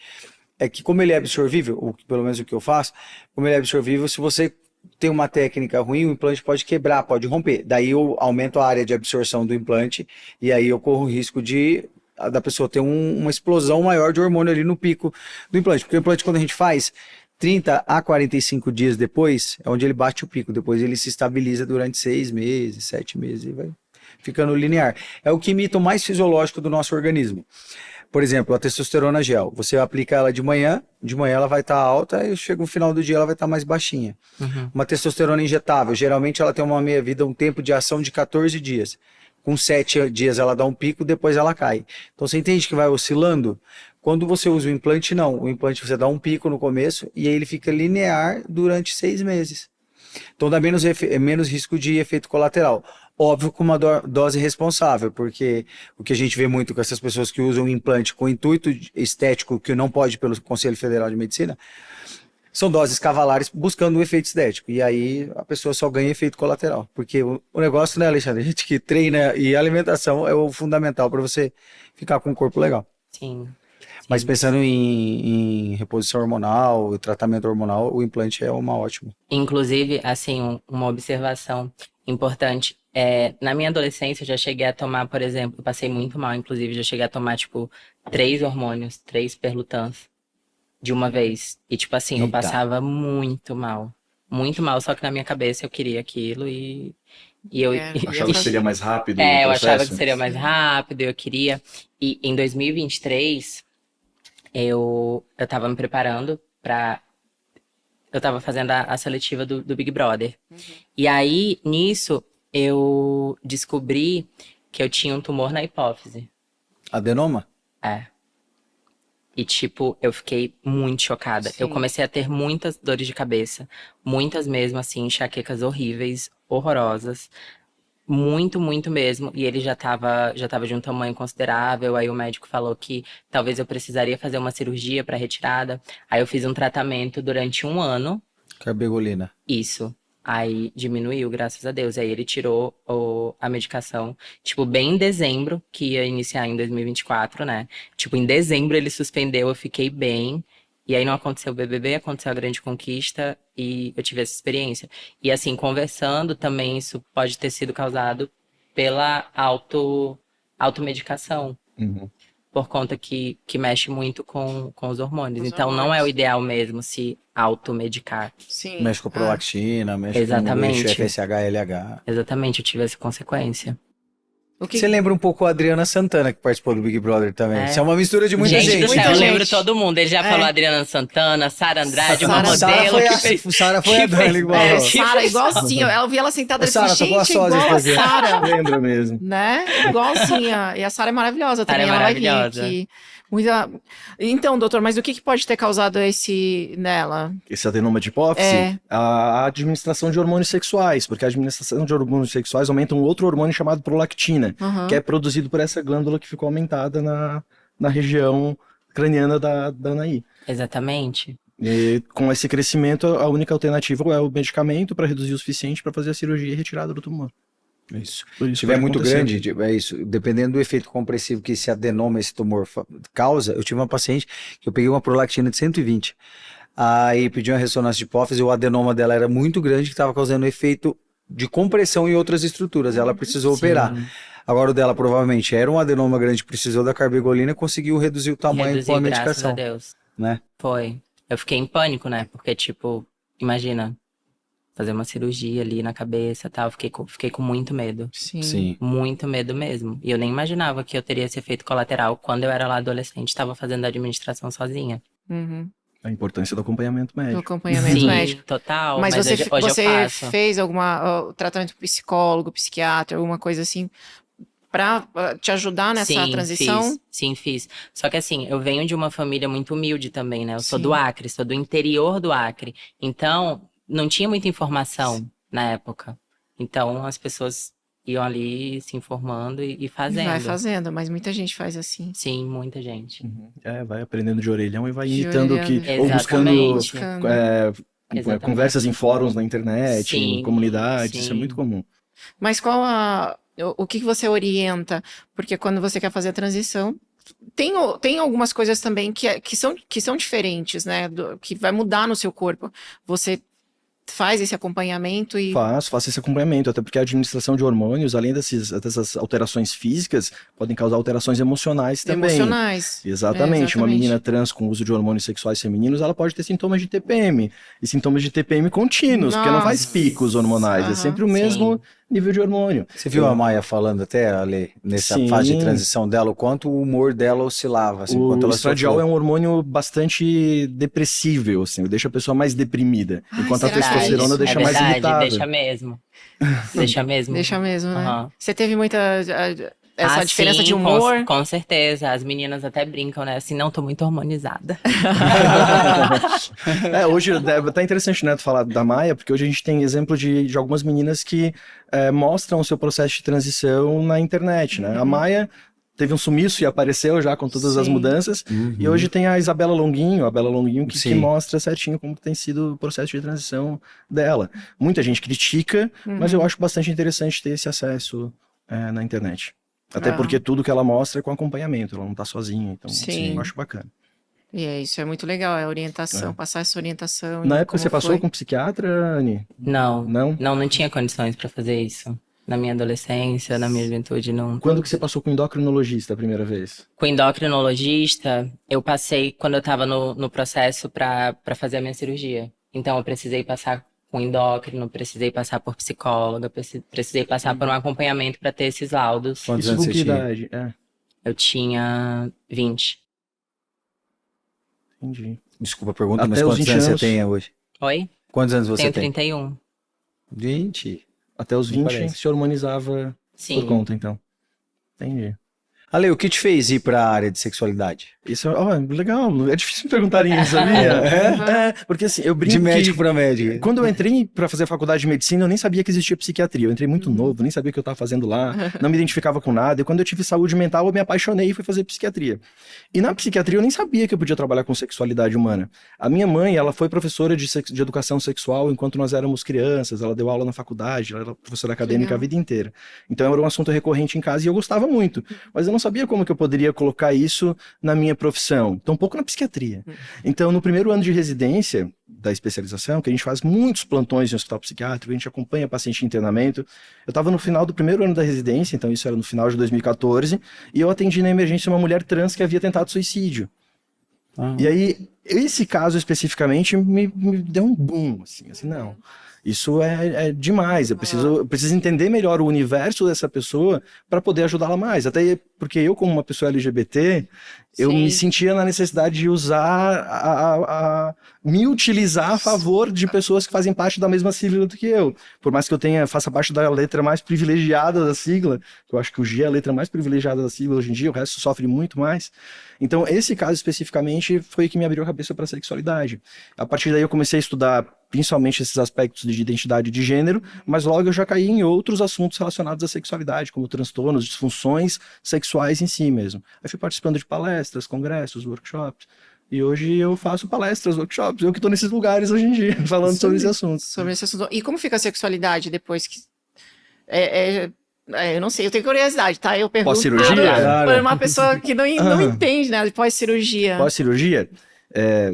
é que, como ele é absorvível, pelo menos o que eu faço, como ele é absorvível, se você tem uma técnica ruim, o implante pode quebrar, pode romper. Daí eu aumento a área de absorção do implante e aí eu corro o risco da pessoa ter uma explosão maior de hormônio ali no pico do implante. Porque o implante, quando a gente faz 30 a 45 dias depois, é onde ele bate o pico. Depois ele se estabiliza durante 6 meses, 7 meses e vai ficando linear. É o que imita o mais fisiológico do nosso organismo. Por exemplo, a testosterona gel. Você aplica ela de manhã ela vai estar alta e chega no final do dia ela vai estar mais baixinha. Uma testosterona injetável, geralmente ela tem uma meia-vida, um tempo de ação de 14 dias. Com 7 dias ela dá um pico, depois ela cai. Então você entende que vai oscilando? Quando você usa o implante, não. O implante você dá um pico no começo e aí ele fica linear durante 6 meses. Então dá menos risco de efeito colateral. Óbvio, com uma dose responsável, porque o que a gente vê muito com essas pessoas que usam implante com intuito estético, que não pode pelo Conselho Federal de Medicina, são doses cavalares buscando um efeito estético. E aí a pessoa só ganha efeito colateral. Porque o negócio, né, Alexandre? A gente que treina e alimentação é o fundamental para você ficar com um corpo legal. Sim. Mas pensando em reposição hormonal e tratamento hormonal, o implante é uma ótima. Inclusive, assim, uma observação importante. Na minha adolescência, eu já cheguei a tomar, por exemplo, eu passei muito mal, inclusive, já cheguei a tomar, 3 hormônios, 3 perlutans de uma vez. E, assim, eu passava muito mal. Muito mal, só que na minha cabeça eu queria aquilo e eu... Achava que seria mais rápido eu o achava que processo? seria mais rápido, eu queria. E em 2023, eu tava me preparando pra... Eu tava fazendo a seletiva do Big Brother. E aí, nisso, eu descobri que eu tinha um tumor na hipófise. Adenoma? E, eu fiquei muito chocada. Sim. Eu comecei a ter muitas dores de cabeça. Muitas mesmo, assim, enxaquecas horríveis, horrorosas. Muito, muito mesmo. E ele já tava de um tamanho considerável. Aí o médico falou que talvez eu precisaria fazer uma cirurgia para retirada. Aí eu fiz um tratamento durante 1 ano. Carbegolina. Isso. Aí diminuiu, graças a Deus. Aí ele tirou a medicação, bem em dezembro, que ia iniciar em 2024, né? Em dezembro ele suspendeu, eu fiquei bem. E aí não aconteceu o BBB, aconteceu a Grande Conquista e eu tive essa experiência. E assim, conversando também, isso pode ter sido causado pela automedicação. por conta que mexe muito com os hormônios. Então, não é o ideal mesmo se automedicar. Sim. Mexe com prolactina, mexe Exatamente. com FSH, LH. Exatamente, eu tive essa consequência. Você lembra um pouco a Adriana Santana, que participou do Big Brother também. Isso é uma mistura de muita gente. Do céu, Muita eu gente. lembro todo mundo. Ele já falou Adriana Santana, Sara Andrade, uma Sara modelo que fez... Sara foi a Dani igual. Sara, igualzinha. Eu vi ela sentada assim, Sara, gente, tocou a sósia igual a esse Sara. Lembra mesmo. Né? Igualzinha. E a Sara é maravilhosa Sara também. é Ela vai vir maravilhosa. aqui. Então, doutor, mas o que pode ter causado esse nela? Esse adenoma de hipófise, É. a administração de hormônios sexuais, porque a administração de hormônios sexuais aumenta um outro hormônio chamado prolactina, Uhum. que é produzido por essa glândula que ficou aumentada na região craniana da Anaí. Exatamente. E com esse crescimento, a única alternativa é o medicamento para reduzir o suficiente para fazer a cirurgia e retirada do tumor. Isso. Por Se isso tiver pode muito acontecer. grande, é isso. Dependendo do efeito compressivo que esse adenoma, esse tumor causa, eu tive uma paciente que eu peguei uma prolactina de 120. Aí pedi uma ressonância de hipófise, o adenoma dela era muito grande, que estava causando efeito de compressão em outras estruturas. Ela precisou operar. Agora o dela provavelmente era um adenoma grande, precisou da carbegolina, conseguiu reduzir o tamanho com a Graças a medicação. Deus. Né? Foi. Eu fiquei em pânico, né? Porque, tipo, imagina, fazer uma cirurgia ali na cabeça e tal. Fiquei com muito medo. Sim. Muito medo mesmo. E eu nem imaginava que eu teria esse efeito colateral quando eu era lá adolescente, estava fazendo a administração sozinha. Uhum. A importância do acompanhamento Do médico. acompanhamento Sim, médico. total. Mas hoje eu você faço. fez alguma tratamento psicólogo, psiquiatra, alguma coisa assim, pra te ajudar nessa transição? Sim, fiz. Só que assim, eu venho de uma família muito humilde também, né? Eu sou Sim. do Acre, sou do interior do Acre. Então, não tinha muita informação na época. Então, as pessoas iam ali se informando e fazendo. Vai fazendo, mas muita gente faz assim. Sim, muita gente. Vai aprendendo de orelhão e vai De imitando o orelhão. que... Ou buscando Exatamente. Exatamente. conversas em fóruns na internet, Sim, em comunidades, sim. isso é muito comum. Mas o que você orienta? Porque quando você quer fazer a transição, tem algumas coisas também que são diferentes, né? Que vai mudar no seu corpo. Você faz esse acompanhamento e... Faço esse acompanhamento, até porque a administração de hormônios, além dessas alterações físicas, podem causar alterações emocionais também. Emocionais. Exatamente. Uma menina trans com uso de hormônios sexuais femininos, ela pode ter sintomas de TPM. E sintomas de TPM contínuos, porque não faz picos hormonais, é sempre o mesmo nível de hormônio. Você viu a Maia falando até, Ale, nessa fase de transição dela, o quanto o humor dela oscilava? Assim, O estradiol é um hormônio bastante depressível, assim, deixa a pessoa mais deprimida, enquanto a testosterona deixa mais irritável. Deixa mesmo. Deixa mesmo. Deixa mesmo, né? Uhum. Você teve muita... essa diferença de humor? Com certeza. As meninas até brincam, né? Assim, não, tô muito hormonizada. Hoje é até interessante, né, tu falar da Maia, porque hoje a gente tem exemplo de algumas meninas que mostram o seu processo de transição na internet, né? A Maia teve um sumiço e apareceu já com todas as mudanças, e hoje tem a Isabela Longuinho, que mostra certinho como tem sido o processo de transição dela. Muita gente critica, mas eu acho bastante interessante ter esse acesso na internet. Até porque tudo que ela mostra é com acompanhamento, ela não tá sozinha, então eu acho bacana. E isso é muito legal, é a orientação, passar essa orientação. Na época você passou com psiquiatra, Anny? Não tinha condições pra fazer isso. Na minha adolescência, na minha juventude, não. Quando que você passou com endocrinologista a primeira vez? Com endocrinologista, eu passei quando eu tava no processo pra fazer a minha cirurgia. Então eu precisei passar com endócrino, precisei passar por psicóloga, precisei passar por um acompanhamento pra ter esses laudos. Quantos anos você tinha? Idade? Eu tinha 20. Entendi. Desculpa a pergunta, Até mas os quantos 20 anos você anos. tem hoje? Oi? Quantos anos você Tenho tem? 31. 20. Até os 20 parece. se hormonizava Sim. por conta, então. Entendi. Ale, o que te fez ir para a área de sexualidade? Isso legal. É difícil me perguntarem isso, sabia? Porque assim, eu brinco De médico que para médico. quando eu entrei para fazer a faculdade de medicina, eu nem sabia que existia psiquiatria. Eu entrei muito novo, nem sabia o que eu estava fazendo lá, não me identificava com nada. E quando eu tive saúde mental, eu me apaixonei e fui fazer psiquiatria. E na psiquiatria eu nem sabia que eu podia trabalhar com sexualidade humana. A minha mãe, ela foi professora de educação sexual enquanto nós éramos crianças. Ela deu aula na faculdade, ela era professora acadêmica a vida inteira. Então era um assunto recorrente em casa e eu gostava muito. Mas eu não sabia como que eu poderia colocar isso na minha profissão, tampouco na psiquiatria. Então, no primeiro ano de residência, da especialização, que a gente faz muitos plantões em hospital psiquiátrico, a gente acompanha paciente em internamento. Eu estava no final do primeiro ano da residência, então isso era no final de 2014, e eu atendi na emergência uma mulher trans que havia tentado suicídio. E aí, esse caso especificamente me deu um boom, assim, não, isso é demais, eu preciso entender melhor o universo dessa pessoa para poder ajudá-la mais, até porque eu, como uma pessoa LGBT, eu me sentia na necessidade de usar, me utilizar a favor de pessoas que fazem parte da mesma sigla do que eu. Por mais que eu faça parte da letra mais privilegiada da sigla, eu acho que o G é a letra mais privilegiada da sigla hoje em dia, o resto sofre muito mais. Então, esse caso especificamente foi o que me abriu a cabeça para a sexualidade. A partir daí eu comecei a estudar principalmente esses aspectos de identidade de gênero, mas logo eu já caí em outros assuntos relacionados à sexualidade, como transtornos, disfunções sexuais em si mesmo. Aí fui participando de palestras, congressos, workshops, e hoje eu faço palestras, workshops, eu que estou nesses lugares hoje em dia, falando sobre esse assunto. Sobre esse assunto. E como fica a sexualidade depois que... eu não sei, eu tenho curiosidade, tá? Eu pergunto pós-cirurgia? Para uma pessoa que não entende, né? Pós-cirurgia. Pós-cirurgia?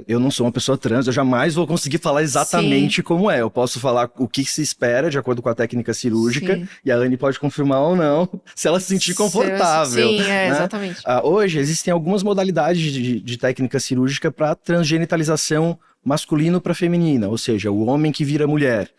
Eu não sou uma pessoa trans, eu jamais vou conseguir falar exatamente como é. Eu posso falar o que se espera de acordo com a técnica cirúrgica, e a Anne pode confirmar ou não, se ela se sentir confortável. Sim, né? Exatamente. Hoje existem algumas modalidades de técnica cirúrgica para transgenitalização masculino para feminina, ou seja, o homem que vira mulher.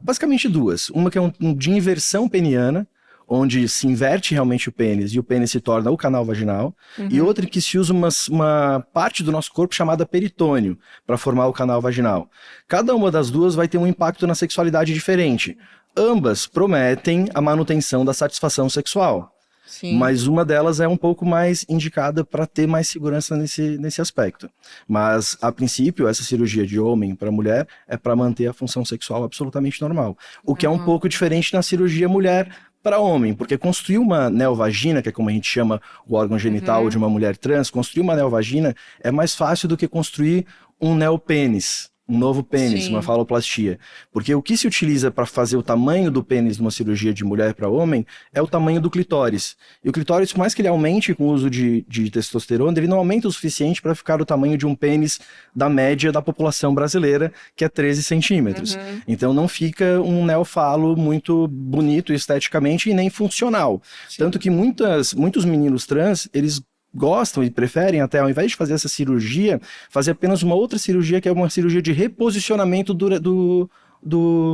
Basicamente duas. Uma que é de inversão peniana, onde se inverte realmente o pênis e o pênis se torna o canal vaginal, e outra que se usa uma parte do nosso corpo chamada peritônio para formar o canal vaginal. Cada uma das duas vai ter um impacto na sexualidade diferente. Ambas prometem a manutenção da satisfação sexual. Sim. Mas uma delas é um pouco mais indicada para ter mais segurança nesse aspecto. Mas, a princípio, essa cirurgia de homem para mulher é para manter a função sexual absolutamente normal. O que é um pouco diferente na cirurgia mulher para homem, porque construir uma neovagina, que é como a gente chama o órgão genital de uma mulher trans, construir uma neovagina é mais fácil do que construir um neopênis. Um novo pênis, uma faloplastia. Porque o que se utiliza para fazer o tamanho do pênis numa cirurgia de mulher para homem é o tamanho do clitóris. E o clitóris, por mais que ele aumente com o uso de testosterona, ele não aumenta o suficiente para ficar o tamanho de um pênis da média da população brasileira, que é 13 centímetros. Então não fica um neofalo muito bonito esteticamente e nem funcional. Tanto que muitos meninos trans, eles gostam e preferem até, ao invés de fazer essa cirurgia, fazer apenas uma outra cirurgia, que é uma cirurgia de reposicionamento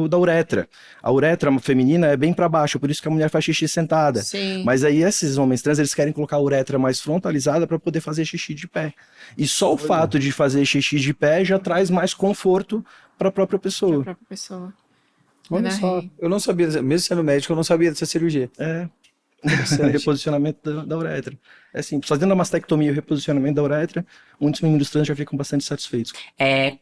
da uretra. A uretra feminina é bem para baixo, por isso que a mulher faz xixi sentada. Sim. Mas aí esses homens trans, eles querem colocar a uretra mais frontalizada para poder fazer xixi de pé. E só o fato de fazer xixi de pé já traz mais conforto para a própria pessoa. Olha só, eu não sabia, mesmo sendo médico, eu não sabia dessa cirurgia. Reposicionamento da uretra. É simples. Fazendo a mastectomia e o reposicionamento da uretra, muitos meninos trans já ficam bastante satisfeitos.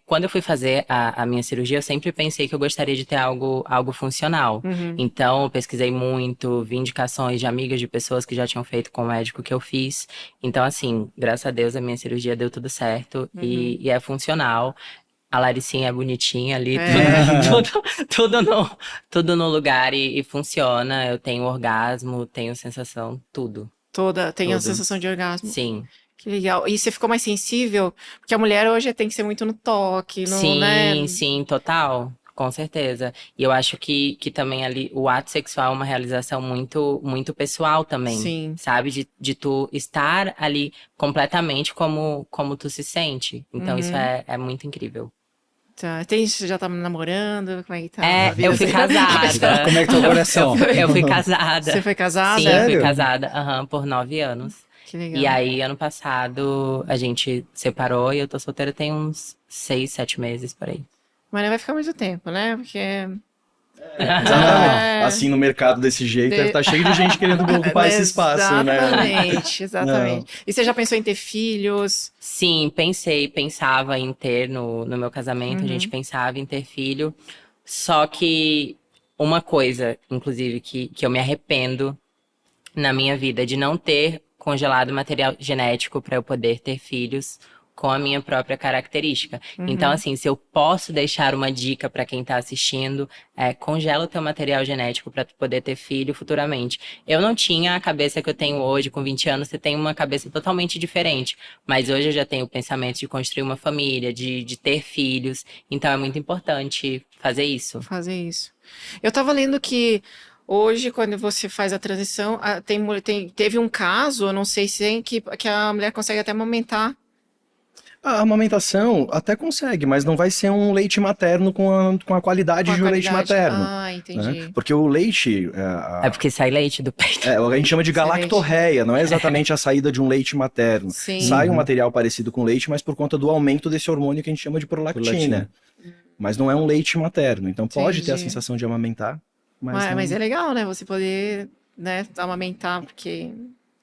Quando eu fui fazer a minha cirurgia, eu sempre pensei que eu gostaria de ter algo funcional. Então, eu pesquisei muito, vi indicações de amigas, de pessoas que já tinham feito com o médico que eu fiz. Então, assim, graças a Deus, a minha cirurgia deu tudo certo e é funcional. A Laricinha é bonitinha ali, tudo no lugar e funciona. Eu tenho orgasmo, tenho sensação, tudo. Tem a sensação de orgasmo? Sim. Que legal. E você ficou mais sensível? Porque a mulher hoje tem que ser muito no toque, né? Sim, total. Com certeza. E eu acho que também ali o ato sexual é uma realização muito, muito pessoal também. Sim. Sabe? De tu estar ali completamente como tu se sente. Então isso é muito incrível. Tá. Você já tá namorando? Como é que tá? Eu fui casada. Como é que tá o coração? Eu fui casada. Você foi casada? Sim, Sério? eu fui casada por 9 anos. Que legal. E aí, ano passado, a gente separou e eu tô solteira tem uns 6, 7 meses por aí. Mas não vai ficar muito tempo, né? Porque... Exatamente. Assim, no mercado desse jeito, deve estar cheio de gente querendo ocupar esse espaço, né? Exatamente. E você já pensou em ter filhos? Sim, pensava em ter no meu casamento, a gente pensava em ter filho. Só que uma coisa, inclusive, que eu me arrependo na minha vida, de não ter congelado material genético para eu poder ter filhos com a minha própria característica. Então, assim, se eu posso deixar uma dica para quem tá assistindo, congela o teu material genético para tu poder ter filho futuramente. Eu não tinha a cabeça que eu tenho hoje, com 20 anos, você tem uma cabeça totalmente diferente. Mas hoje eu já tenho o pensamento de construir uma família, de ter filhos. Então, é muito importante fazer isso. Fazer isso. Eu tava lendo que hoje, quando você faz a transição, teve um caso, eu não sei se é, que a mulher consegue até amamentar. A amamentação até consegue, mas não vai ser um leite materno com a qualidade de um leite materno. Ah, entendi. Né? Porque o leite... É porque sai leite do peito. a gente chama de galactorreia, não é exatamente a saída de um leite materno. Sim. Sai um material parecido com leite, mas por conta do aumento desse hormônio que a gente chama de prolactina. Mas não é um leite materno, então pode ter a sensação de amamentar. Mas é legal, né? Você poder, né, amamentar, porque...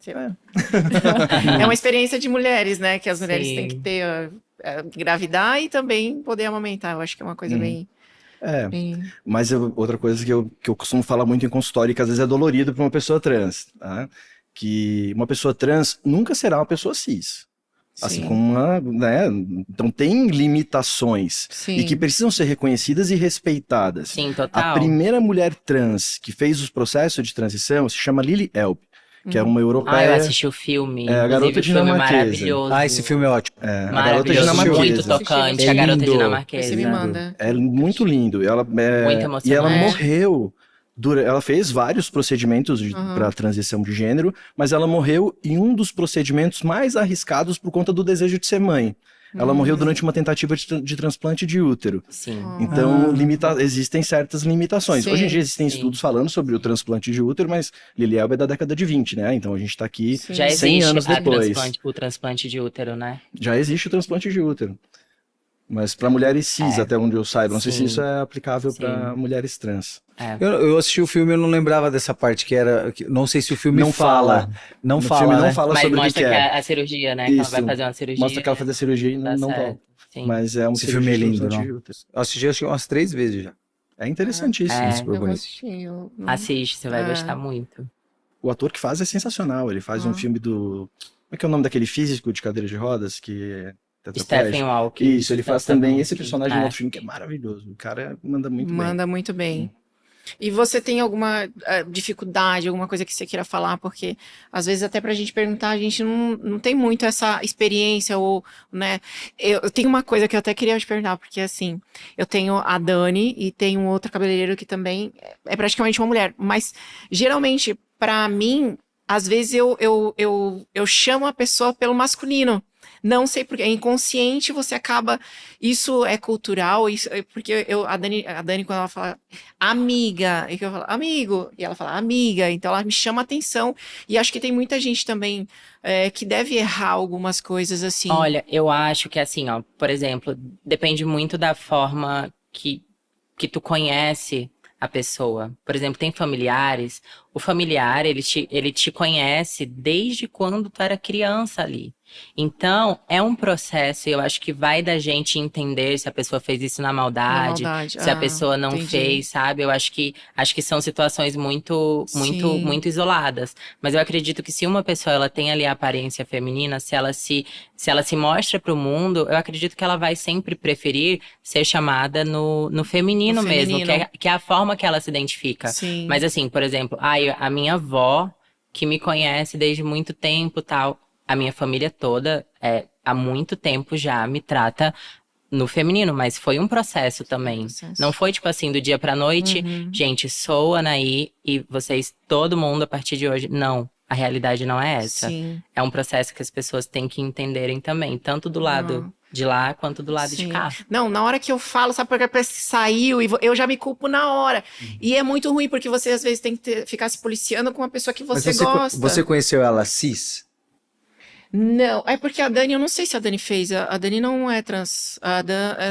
É uma experiência de mulheres, né? Que as mulheres têm que ter, engravidar e também poder amamentar. Eu acho que é uma coisa bem... Mas outra coisa que eu costumo falar muito em consultório e que às vezes é dolorido para uma pessoa trans, tá? Que uma pessoa trans nunca será uma pessoa cis. Assim como né? Então tem limitações e que precisam ser reconhecidas e respeitadas. Sim, total. A primeira mulher trans que fez os processos de transição se chama Lily Elbe, que é uma europeia. Eu assisti o filme. A garota dinamarquesa. Maravilhoso. Esse filme é ótimo. A garota dinamarquesa. Muito tocante, a garota dinamarquesa. Você me manda. É muito lindo. Muito emocionante. E ela morreu. Ela fez vários procedimentos para transição de gênero, mas ela morreu em um dos procedimentos mais arriscados por conta do desejo de ser mãe. Ela morreu durante uma tentativa de transplante de útero. Sim. Então, existem certas limitações. Sim. Hoje em dia existem estudos falando sobre o transplante de útero, mas Lily Elbe é da década de 20, né? Então a gente tá aqui 100 anos depois. O transplante de útero, né? Já existe o transplante de útero. Mas para mulheres cis, até onde eu saiba. Não sei se isso é aplicável para mulheres trans. Eu assisti o filme e eu não lembrava dessa parte que era... Não sei se o filme não fala. Não no fala, filme né? não fala mas sobre o que mostra é. que é a cirurgia, né? Que ela vai fazer uma cirurgia. Mostra que ela faz a cirurgia e não volta. Mas é um Esse filme é lindo, não? Eu assisti acho que umas 3 vezes já. É interessantíssimo. Super bonito. Assiste, você vai gostar muito. O ator que faz é sensacional. Ele faz um filme do... Como é que é o nome daquele físico de cadeira de rodas que... Stephen Hawking. Isso, ele faz também esse personagem no outro filme que é maravilhoso. O cara manda muito bem. Manda muito bem. E você tem alguma dificuldade, alguma coisa que você queira falar? Porque, às vezes, até pra gente perguntar, a gente não tem muito essa experiência, ou, né? Eu tenho uma coisa que eu até queria te perguntar, porque, assim, eu tenho a Dani e tenho um outro cabeleireiro que também é praticamente uma mulher. Mas, geralmente, pra mim, às vezes eu chamo a pessoa pelo masculino. Não sei porque, é inconsciente, você acaba, isso é cultural, isso, porque a Dani quando ela fala amiga, e que eu falo amigo, e ela fala amiga, então ela me chama a atenção, e acho que tem muita gente também que deve errar algumas coisas assim. Olha, eu acho que assim, ó, por exemplo, depende muito da forma que tu conhece a pessoa. Por exemplo, tem familiares, o familiar, ele te conhece desde quando tu era criança ali. Então, é um processo, eu acho que vai da gente entender se a pessoa fez isso na maldade. Se a pessoa não fez, sabe? Eu acho que são situações muito isoladas. Mas eu acredito que se uma pessoa ela tem ali a aparência feminina, se ela se mostra para o mundo, eu acredito que ela vai sempre preferir ser chamada no feminino mesmo, que é a forma que ela se identifica. Sim. Mas assim, por exemplo, a minha avó, que me conhece desde muito tempo, tal, a minha família toda, há muito tempo já, me trata no feminino, mas foi um processo também. Não foi tipo assim, do dia pra noite, gente, sou Anaí e vocês, todo mundo a partir de hoje. Não, a realidade não é essa. Sim. É um processo que as pessoas têm que entenderem também, tanto do lado de lá quanto do lado de cá. Não, na hora que eu falo, sabe, porque parece que saiu e eu já me culpo na hora. E é muito ruim, porque você às vezes tem que ficar se policiando com uma pessoa que você gosta. Você conheceu ela cis? Não, é porque a Dani, eu não sei se a Dani fez, a Dani não é trans.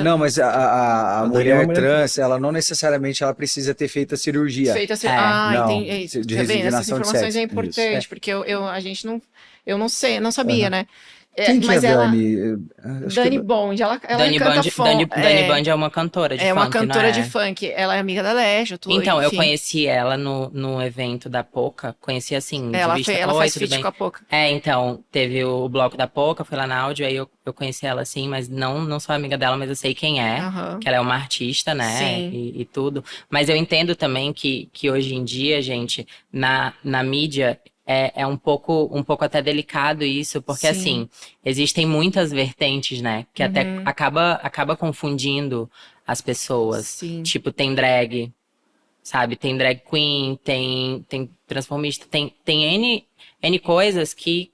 Não, mas a mulher trans, ela não necessariamente ela precisa ter feito a cirurgia. Entendi. De Tá bem, essas resignação de informações sexo. é importante, porque a gente não, eu não sei, não sabia, né? Quem que é mas ela... Dani? Dani Bond, ela Dani canta Bond, funk. Dani Bond é uma cantora de funk, É uma cantora não de é? funk. Ela é amiga da Legia, Então, eu enfim. conheci ela no evento da Poca. Conheci assim, de vista. Ela Oi, faz tudo feat bem? com a Poca. Então, teve o bloco da Poca, fui lá na áudio, aí eu conheci ela assim, mas não sou amiga dela, mas eu sei quem é. Aham. Que ela é uma artista, né? Sim. E tudo. Mas eu entendo também que hoje em dia, gente, na mídia. É um pouco até delicado isso, porque Sim. assim, existem muitas vertentes, né? Que até acaba confundindo as pessoas. Sim. Tipo, tem drag, sabe? Tem drag queen, tem transformista, tem N coisas que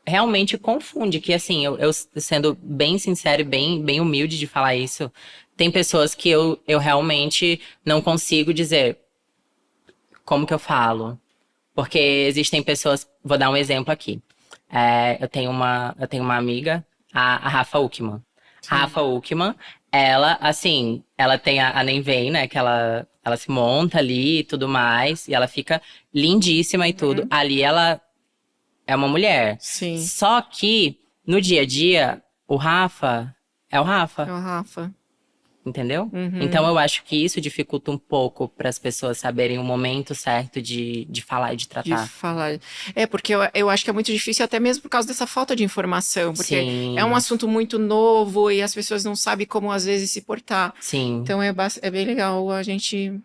realmente confunde. Que assim, eu sendo bem sincero e bem humilde de falar isso, tem pessoas que eu realmente não consigo dizer como que eu falo. Porque existem pessoas, vou dar um exemplo aqui. Eu tenho uma amiga, a Rafa Uckmann. A Rafa Uckmann, ela, assim, ela tem a Nem Vem, né? Que ela se monta ali e tudo mais. E ela fica lindíssima e tudo. Ali ela é uma mulher. Sim. Só que, no dia a dia, o Rafa é o É Rafa. o Rafa. Entendeu? Então eu acho que isso dificulta um pouco para as pessoas saberem o momento certo de falar e de tratar. De falar. Porque eu acho que é muito difícil, até mesmo por causa dessa falta de informação. Porque Sim. é um assunto muito novo e as pessoas não sabem como, às vezes, se portar. Sim. Então é bem legal a gente...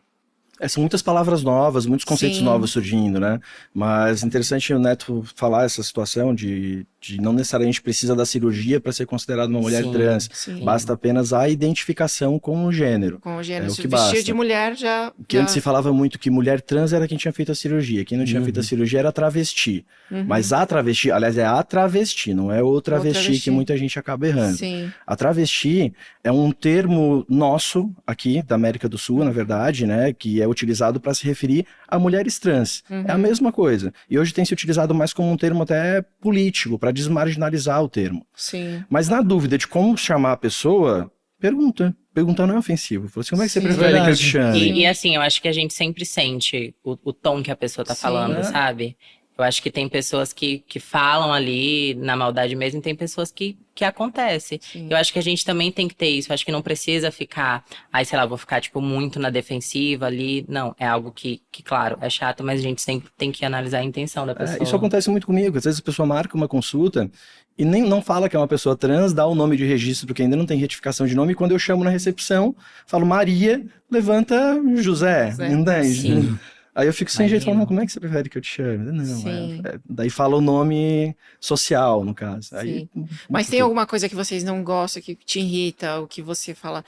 São muitas palavras novas, muitos conceitos Sim. novos surgindo, né? Mas interessante o Neto falar essa situação de não necessariamente precisa da cirurgia para ser considerado uma mulher Sim, trans. sim. Basta apenas a identificação com o gênero. Com o gênero. É o Se que vestir basta. de mulher já... Porque antes se falava muito que mulher trans era quem tinha feito a cirurgia. Quem não tinha feito a cirurgia era travesti. Mas a travesti, aliás, é a travesti, não é o travesti que muita gente acaba errando. Sim. A travesti é um termo nosso aqui, da América do Sul, na verdade, né? Que é utilizado para se referir a mulheres trans. É a mesma coisa. E hoje tem se utilizado mais como um termo até político, para desmarginalizar o termo. Sim. Mas na dúvida de como chamar a pessoa, pergunta. Perguntar não é ofensivo. Fala assim, como é que você Sim. prefere que eu te chame? E assim, eu acho que a gente sempre sente o tom que a pessoa tá Sim. falando, sabe? Eu acho que tem pessoas que falam ali na maldade mesmo, e tem pessoas que acontece. Sim. Eu acho que a gente também tem que ter isso. Eu acho que não precisa ficar, sei lá, vou ficar, tipo, muito na defensiva ali. Não, é algo que, claro, é chato, mas a gente sempre tem que analisar a intenção da pessoa. Isso acontece muito comigo. Às vezes a pessoa marca uma consulta e nem não fala que é uma pessoa trans, dá o nome de registro, porque ainda não tem retificação de nome. E quando eu chamo na recepção, falo Maria, levanta José. Entende? Sim. Aí eu fico sem jeito, falando, como é que você prefere que eu te chame? Não, Sim. daí fala o nome social, no caso. Aí, Mas tem alguma coisa que vocês não gostam, que te irrita, ou que você fala...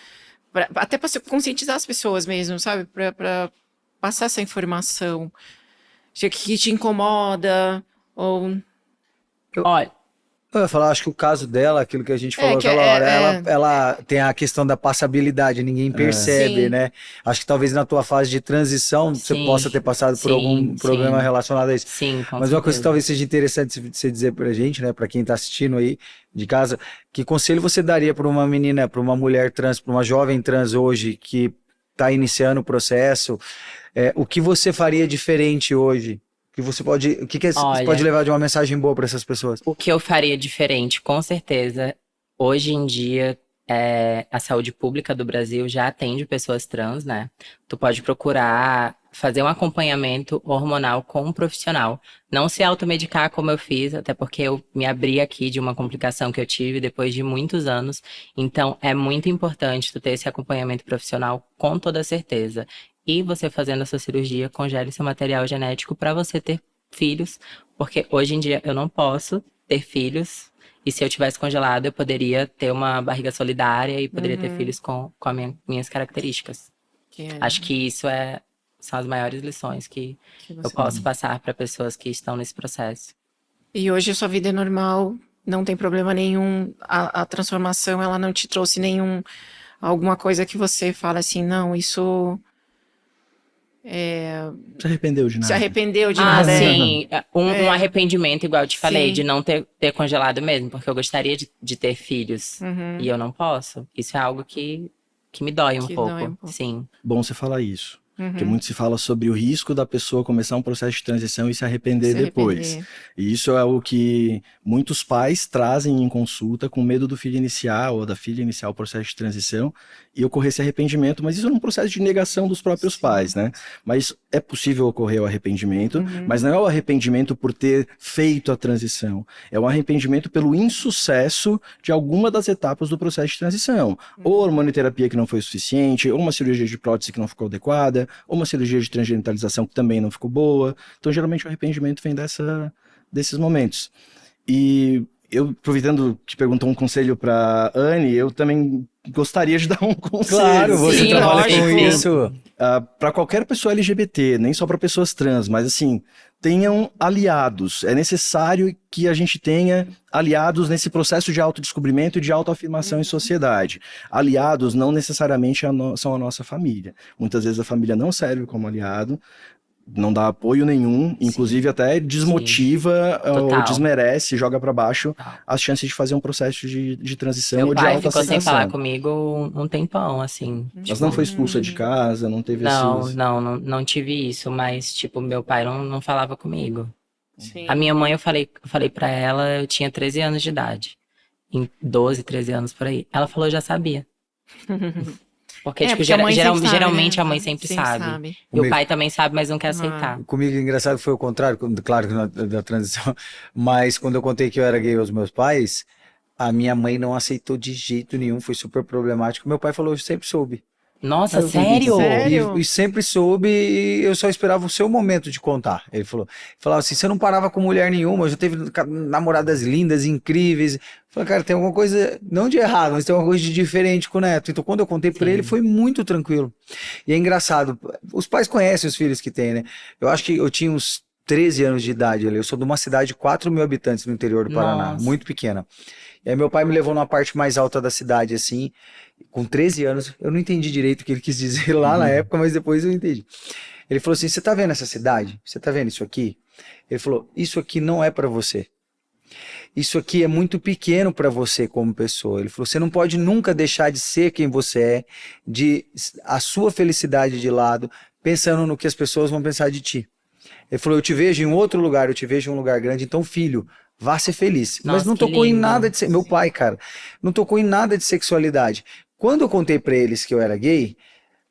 até para conscientizar as pessoas mesmo, sabe? Para passar essa informação. Que te incomoda, ou... Olha, Eu ia falar, acho que o caso dela, aquilo que a gente falou que aquela hora, ela tem a questão da passabilidade, ninguém percebe, Sim. né? Acho que talvez na tua fase de transição você Sim. possa ter passado por algum problema relacionado a isso. Sim, com Mas uma coisa certeza. que talvez seja interessante você dizer pra gente, né, pra quem tá assistindo aí de casa, que conselho você daria pra uma menina, pra uma mulher trans, pra uma jovem trans hoje que tá iniciando o processo, o que você faria diferente hoje? Você pode levar de uma mensagem boa para essas pessoas? O que eu faria diferente, com certeza, hoje em dia, a saúde pública do Brasil já atende pessoas trans, né? Tu pode procurar fazer um acompanhamento hormonal com um profissional. Não se automedicar como eu fiz, até porque eu me abri aqui de uma complicação que eu tive depois de muitos anos. Então, é muito importante tu ter esse acompanhamento profissional com toda certeza. E você fazendo a sua cirurgia, congele seu material genético para você ter filhos, porque hoje em dia eu não posso ter filhos, e se eu tivesse congelado eu poderia ter uma barriga solidária e poderia ter filhos com minhas características. Acho que isso são as maiores lições que eu posso passar para pessoas que estão nesse processo. E hoje a sua vida é normal, não tem problema nenhum, a transformação ela não te trouxe alguma coisa que você fala assim, não, isso... Se arrependeu de nada. Se arrependeu de nada. Sim. Um arrependimento, igual eu te falei, Sim. de não ter congelado mesmo, porque eu gostaria de ter filhos e eu não posso. Isso é algo que me dói um pouco. Dói um pouco. Sim. Bom você falar isso. Porque muito se fala sobre o risco da pessoa começar um processo de transição e se arrepender depois. E isso é o que muitos pais trazem em consulta com medo do filho iniciar ou da filha iniciar o processo de transição e ocorrer esse arrependimento, mas isso é um processo de negação dos próprios pais, né? Mas é possível ocorrer o arrependimento, mas não é o arrependimento por ter feito a transição, é um arrependimento pelo insucesso de alguma das etapas do processo de transição. Ou hormonioterapia que não foi suficiente, ou uma cirurgia de prótese que não ficou adequada, ou uma cirurgia de transgenitalização que também não ficou boa. Então, geralmente, o arrependimento vem desses momentos. E eu, aproveitando que perguntou um conselho para Anne, eu também gostaria de dar um conselho. Claro, você trabalha com isso. Para qualquer pessoa LGBT, nem só para pessoas trans, mas assim, tenham aliados. É necessário que a gente tenha aliados nesse processo de autodescobrimento e de autoafirmação em sociedade. Aliados não necessariamente são a nossa família. Muitas vezes a família não serve como aliado, não dá apoio nenhum, inclusive até desmotiva ou desmerece, joga para baixo as chances de fazer um processo de transição ou de autoaceitação. Meu pai ficou sem falar comigo um tempão, assim. Mas não foi expulsa de casa, não teve esses... Não tive isso, mas, tipo, meu pai não falava comigo. Sim. A minha mãe, eu falei pra ela, eu tinha 13 anos de idade. Em 12, 13 anos por aí. Ela falou, eu já sabia. Porque, tipo, geralmente a mãe sempre sabe. E o pai também sabe, mas não quer aceitar. Comigo, engraçado, foi o contrário, claro que da transição, mas quando eu contei que eu era gay aos meus pais, a minha mãe não aceitou de jeito nenhum, foi super problemático. Meu pai falou, eu sempre soube. Nossa, sério? E sempre soube, e eu só esperava o seu momento de contar. Ele falava assim, você não parava com mulher nenhuma, eu já teve namoradas lindas, incríveis. Eu falei, cara, tem alguma coisa, não de errado, mas tem alguma coisa de diferente com o neto. Então, quando eu contei pra ele, foi muito tranquilo. E é engraçado, os pais conhecem os filhos que têm, né? Eu acho que eu tinha uns 13 anos de idade ali, eu sou de uma cidade de 4 mil habitantes no interior do Paraná, muito pequena. E aí meu pai me levou numa parte mais alta da cidade, assim, com 13 anos, eu não entendi direito o que ele quis dizer lá na época, mas depois eu entendi. Ele falou assim, você tá vendo essa cidade? Você tá vendo isso aqui? Ele falou, isso aqui não é pra você. Isso aqui é muito pequeno pra você como pessoa. Ele falou, você não pode nunca deixar de ser quem você é, de a sua felicidade de lado, pensando no que as pessoas vão pensar de ti. Ele falou, eu te vejo em outro lugar, eu te vejo em um lugar grande, então filho, vá ser feliz. Nossa, mas não tocou em nada de... Meu pai, cara, não tocou em nada de sexualidade. Quando eu contei pra eles que eu era gay,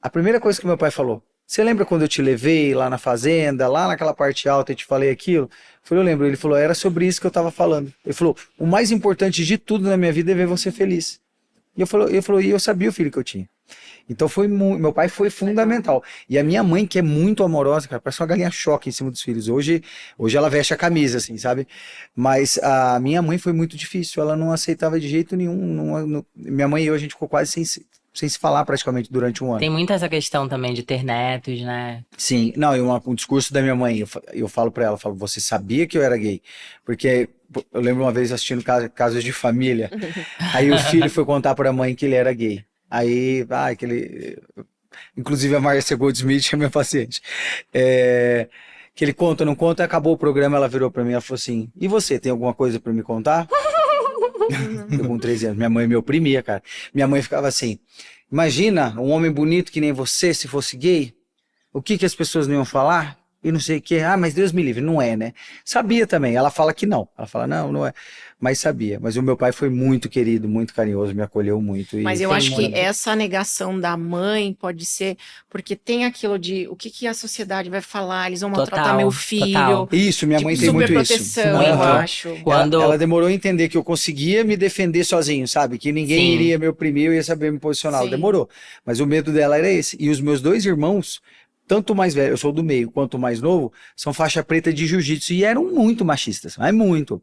a primeira coisa que meu pai falou, você lembra quando eu te levei lá na fazenda, lá naquela parte alta e te falei aquilo? Eu falei, eu lembro. Ele falou, era sobre isso que eu tava falando. Ele falou, o mais importante de tudo na minha vida é ver você feliz. E eu sabia o filho que eu tinha. Então meu pai foi fundamental. E a minha mãe, que é muito amorosa, cara, parece uma galinha choque em cima dos filhos. Hoje ela veste a camisa, assim, sabe? Mas a minha mãe foi muito difícil, ela não aceitava de jeito nenhum. Minha mãe e eu, a gente ficou quase sem se falar praticamente durante um ano. Tem muito essa questão também de ter netos, né? Sim, não, e um discurso da minha mãe, eu falo pra ela, você sabia que eu era gay? Porque eu lembro uma vez assistindo Casos de Família, aí o filho foi contar pra mãe que ele era gay. Aí, inclusive a Márcia Goldsmith é minha paciente, que ele conta, não conta, acabou o programa, ela virou pra mim, ela falou assim, e você, tem alguma coisa pra me contar? Eu com 13 anos, minha mãe me oprimia, cara, minha mãe ficava assim, imagina um homem bonito que nem você, se fosse gay, o que as pessoas não iam falar? E não sei o que, mas Deus me livre, não é, né? Sabia também, ela fala que não, ela fala, não é, mas sabia. Mas o meu pai foi muito querido, muito carinhoso, me acolheu muito. Mas eu acho que essa negação da mãe pode ser, porque tem aquilo de, o que a sociedade vai falar, eles vão maltratar meu filho. Total. Isso, minha mãe tem muito isso. Superproteção, eu acho. Ela demorou a entender que eu conseguia me defender sozinho, sabe? Que ninguém iria me oprimir, eu ia saber me posicionar, demorou. Mas o medo dela era esse. E os meus 2 irmãos, tanto mais velho, eu sou do meio, quanto mais novo, são faixa preta de jiu-jitsu e eram muito machistas, mas muito.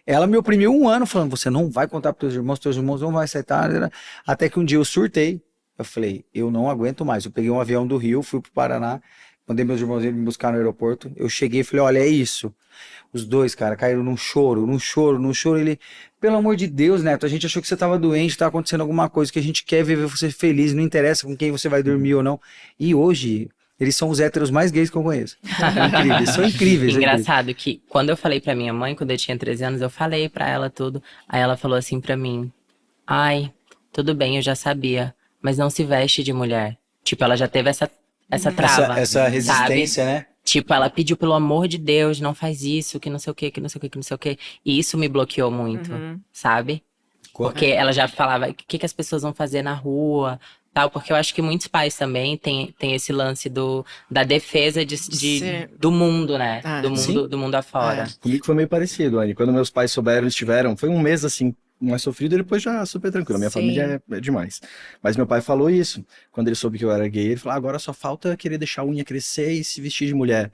Ela me oprimiu 1 ano falando, você não vai contar para teus irmãos não vão aceitar, até que um dia eu surtei, eu falei, eu não aguento mais, eu peguei um avião do Rio, fui pro Paraná, mandei meus irmãos me buscar no aeroporto, eu cheguei e falei, olha, é isso. Os 2, cara, caíram num choro, ele, pelo amor de Deus, Neto, a gente achou que você tava doente, tá acontecendo alguma coisa, que a gente quer ver você feliz, não interessa com quem você vai dormir ou não, e hoje... Eles são os héteros mais gays que eu conheço. Incríveis, são incríveis. Engraçado que quando eu falei pra minha mãe, quando eu tinha 13 anos, eu falei pra ela tudo. Aí ela falou assim pra mim, tudo bem, eu já sabia, mas não se veste de mulher. Tipo, ela já teve essa trava. Essa resistência, sabe? né? Tipo, ela pediu, pelo amor de Deus, não faz isso, que não sei o quê, que não sei o quê, que não sei o quê. E isso me bloqueou muito, sabe? Porque ela já falava, o que as pessoas vão fazer na rua, tal. Porque eu acho que muitos pais também têm esse lance da defesa do mundo, né? Do mundo afora. Comigo foi meio parecido, Anny. Quando meus pais souberam, eles tiveram, foi um mês assim, mais sofrido, e depois já super tranquilo. Minha família é demais. Mas meu pai falou isso. Quando ele soube que eu era gay, ele falou, agora só falta querer deixar a unha crescer e se vestir de mulher.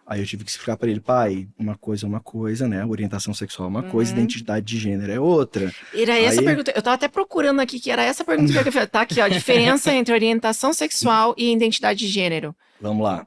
Aí eu tive que explicar pra ele, pai, uma coisa é uma coisa, né? Orientação sexual é uma coisa, identidade de gênero é outra. Era essa pergunta, eu tava até procurando aqui, que era essa pergunta que eu queria. Tá aqui, ó, a diferença entre orientação sexual e identidade de gênero. Vamos lá.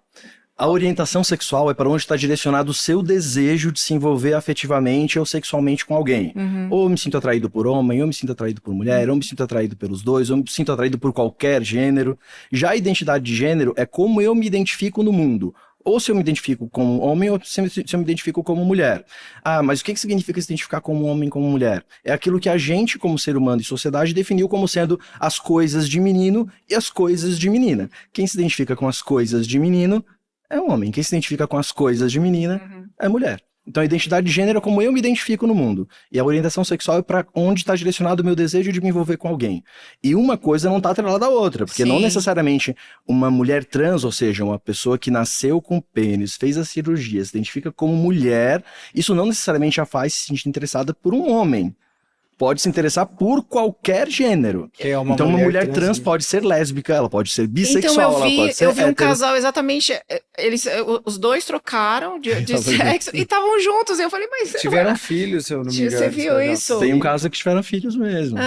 A orientação sexual é para onde está direcionado o seu desejo de se envolver afetivamente ou sexualmente com alguém. Ou eu me sinto atraído por homem, ou eu me sinto atraído por mulher, ou eu me sinto atraído pelos dois, ou eu me sinto atraído por qualquer gênero. Já a identidade de gênero é como eu me identifico no mundo. Ou se eu me identifico como homem, ou se eu me identifico como mulher. Ah, mas o que significa se identificar como homem, como mulher? É aquilo que a gente, como ser humano e sociedade, definiu como sendo as coisas de menino e as coisas de menina. Quem se identifica com as coisas de menino é um homem. Quem se identifica com as coisas de menina é mulher. Então a identidade de gênero é como eu me identifico no mundo. E a orientação sexual é para onde está direcionado o meu desejo de me envolver com alguém. E uma coisa não está atrelada à outra. Porque não necessariamente uma mulher trans, ou seja, uma pessoa que nasceu com pênis, fez a cirurgia, se identifica como mulher, isso não necessariamente a faz se sentir interessada por um homem. Pode se interessar por qualquer gênero. Então uma mulher trans pode ser lésbica, ela pode ser bissexual, então, ela pode ser eu vi um hétero. casal exatamente, os dois trocaram de sexo e estavam juntos. Eu falei, mas... Tiveram filhos, se eu não me engano. Você viu isso? Tem um caso que tiveram filhos mesmo.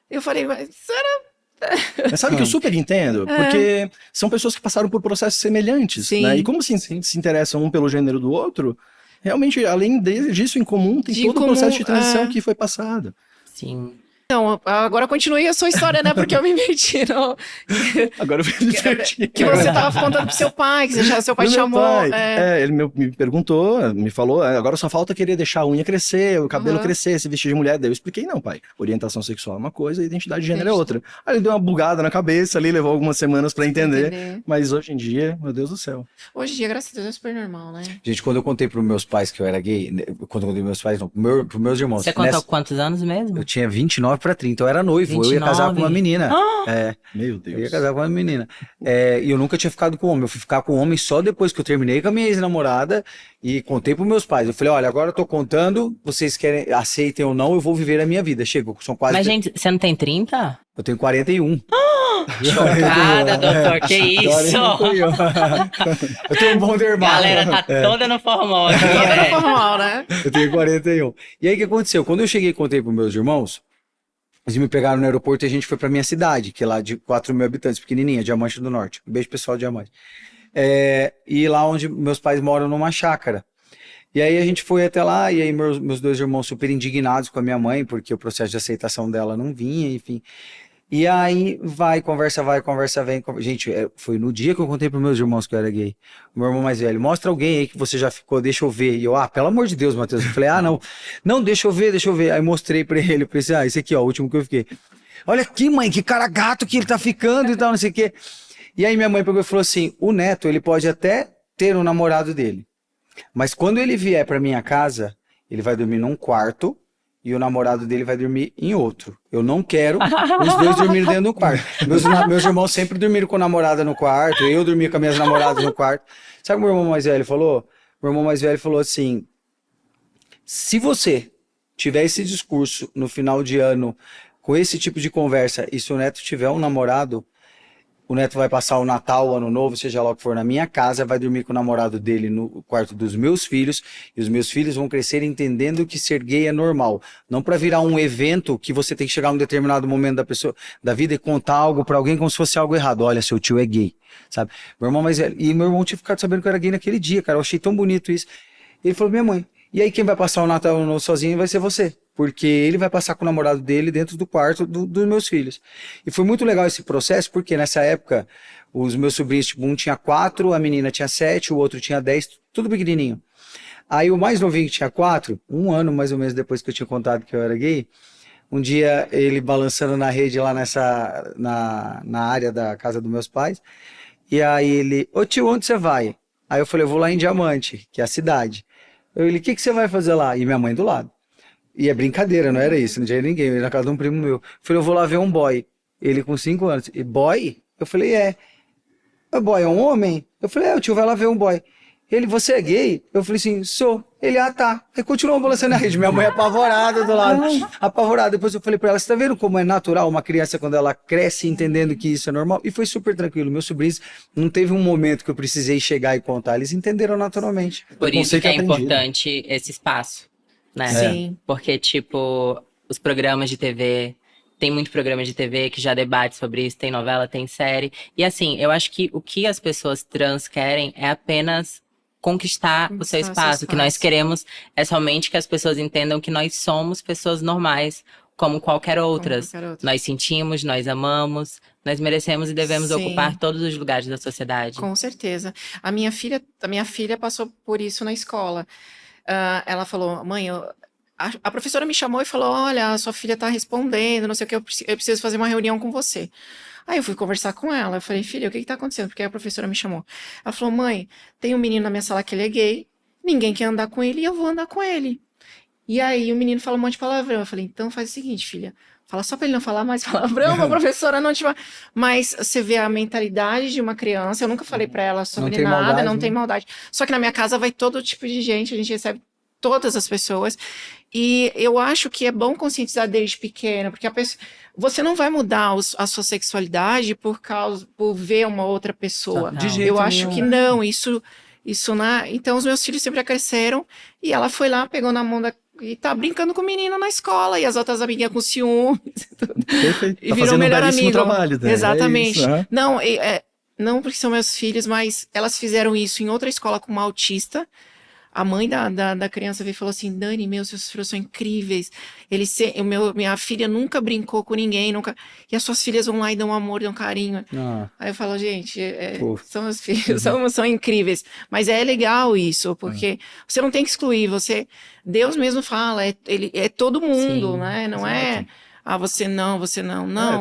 Eu falei, mas será... Mas sabe que eu super entendo? Porque são pessoas que passaram por processos semelhantes, né? E como se interessam um pelo gênero do outro... Realmente, além disso, em comum, tem todo o processo de transição que foi passado. Sim. Então, agora continue a sua história, né? Porque eu me meti no... Agora eu me diverti. Que você tava contando pro seu pai, que seu pai te chamou. Ele me perguntou, me falou, agora só falta querer deixar a unha crescer, o cabelo crescer, se vestir de mulher. Daí eu expliquei, não, pai, orientação sexual é uma coisa, identidade de gênero é outra. Aí ele deu uma bugada na cabeça ali, levou algumas semanas pra entender. Mas hoje em dia, meu Deus do céu. Hoje em dia, graças a Deus, é super normal, né? Gente, quando eu contei pros meus pais que eu era gay, quando eu contei pros meus pais, não, pros meus irmãos. Você contou quantos anos mesmo? Eu tinha 29 pra 30, eu era noivo, 29? Eu ia casar com uma menina. Meu Deus. Eu ia casar com uma menina. E eu nunca tinha ficado com homem, eu fui ficar com homem só depois que eu terminei com a minha ex-namorada e contei pros meus pais. Eu falei, olha, agora eu tô contando, vocês querem, aceitem ou não, eu vou viver a minha vida. Chega, são quase... Mas, gente, você não tem 30? Eu tenho 41. Chocada, doutor, que isso? Eu tenho um bom dermato. Galera tá toda no formal aqui. Toda no formal, né? Eu tenho 41. E aí, o que aconteceu? Quando eu cheguei e contei pros meus irmãos, eles me pegaram no aeroporto e a gente foi pra minha cidade, que é lá de 4 mil habitantes, pequenininha, Diamante do Norte. Um beijo, pessoal de Diamante. E lá onde meus pais moram, numa chácara. E aí a gente foi até lá, e aí meus dois irmãos super indignados com a minha mãe, porque o processo de aceitação dela não vinha, enfim. E aí conversa vem. Gente, foi no dia que eu contei pros meus irmãos que eu era gay. O meu irmão mais velho, mostra alguém aí que você já ficou, deixa eu ver. E eu, pelo amor de Deus, Matheus. Eu falei, não, deixa eu ver. Aí mostrei pra ele, eu pensei, esse aqui, ó, o último que eu fiquei. Olha aqui, mãe, que cara gato que ele tá ficando e tal, não sei o quê. E aí minha mãe pegou e falou assim, o neto, ele pode até ter um namorado dele, mas quando ele vier pra minha casa, ele vai dormir num quarto, e o namorado dele vai dormir em outro. Eu não quero os dois dormirem dentro do quarto. Meus irmãos sempre dormiram com a namorada no quarto, eu dormia com as minhas namoradas no quarto. Sabe o que meu irmão mais velho falou? Meu irmão mais velho falou assim, se você tiver esse discurso no final de ano, com esse tipo de conversa, e se o neto tiver um namorado, o neto vai passar o Natal, o Ano Novo, seja lá o que for, na minha casa, vai dormir com o namorado dele no quarto dos meus filhos, e os meus filhos vão crescer entendendo que ser gay é normal. Não para virar um evento que você tem que chegar a um determinado momento da vida e contar algo para alguém como se fosse algo errado. Olha, seu tio é gay, sabe? Meu irmão mais velho, e meu irmão tinha ficado sabendo que eu era gay naquele dia, cara, eu achei tão bonito isso. Ele falou, minha mãe, e aí quem vai passar o Natal e o Ano Novo sozinho vai ser você. Porque ele vai passar com o namorado dele dentro do quarto dos meus filhos. E foi muito legal esse processo, porque nessa época, os meus sobrinhos, tipo, um tinha 4, a menina tinha 7, o outro tinha 10, tudo pequenininho. Aí o mais novinho que tinha 4, um ano mais ou menos depois que eu tinha contado que eu era gay, um dia ele balançando na rede lá na área da casa dos meus pais, E aí ele, ô tio, onde você vai? Aí eu falei, eu vou lá em Diamante, que é a cidade. Ele, o que você vai fazer lá? E minha mãe do lado. E é brincadeira, não era isso, não tinha ninguém, eu ia na casa de um primo meu. Eu falei, eu vou lá ver um boy. Ele com 5 anos. E boy? Eu falei, é. O boy é um homem? Eu falei, o tio vai lá ver um boy. Ele, você é gay? Eu falei assim, sou. Ele, tá. Aí continuou balançando a rede. Minha mãe apavorada do lado. Apavorada. Depois eu falei pra ela, você tá vendo como é natural uma criança quando ela cresce entendendo que isso é normal? E foi super tranquilo. Meus sobrinhos, não teve um momento que eu precisei chegar e contar. Eles entenderam naturalmente. Por isso que é importante esse espaço, né? Sim. Porque, tipo, os programas de TV... Tem muito programa de TV que já debate sobre isso, tem novela, tem série. E assim, eu acho que o que as pessoas trans querem é apenas conquistar o seu espaço. O que nós queremos é somente que as pessoas entendam que nós somos pessoas normais, como qualquer outras. Nós sentimos, nós amamos, nós merecemos e devemos ocupar todos os lugares da sociedade. Com certeza. A minha filha passou por isso na escola. Ela falou, mãe, a professora me chamou e falou, olha, a sua filha tá respondendo, não sei o que, eu preciso fazer uma reunião com você. Aí eu fui conversar com ela, eu falei, filha, o que tá acontecendo? Porque a professora me chamou. Ela falou, mãe, tem um menino na minha sala que ele é gay, ninguém quer andar com ele e eu vou andar com ele. E aí o menino fala um monte de palavrão. Eu falei, então faz o seguinte, filha, fala só pra ele não falar mais palavrão, a professora não te fala. Mas você vê a mentalidade de uma criança, eu nunca falei pra ela sobre nada, maldade, não tem maldade. Só que na minha casa vai todo tipo de gente, a gente recebe todas as pessoas, e eu acho que é bom conscientizar desde pequeno, porque você não vai mudar a sua sexualidade por ver uma outra pessoa. De jeito eu acho nenhum. que não, isso então os meus filhos sempre cresceram, e ela foi lá, pegou na mão e tá brincando com o menino na escola, e as outras amiguinhas com ciúmes. Perfeito. E virou melhor amigo. Trabalho, né? Exatamente. É isso, né? Não porque são meus filhos, mas elas fizeram isso em outra escola com uma autista. A mãe da criança veio e falou assim, Dani, seus filhos são incríveis. Minha filha nunca brincou com ninguém, nunca. E as suas filhas vão lá e dão amor, dão carinho. Aí eu falo, gente, são meus filhos, são incríveis. Mas é legal isso, porque você não tem que excluir, Deus mesmo fala, ele é todo mundo, né? Não é... você não.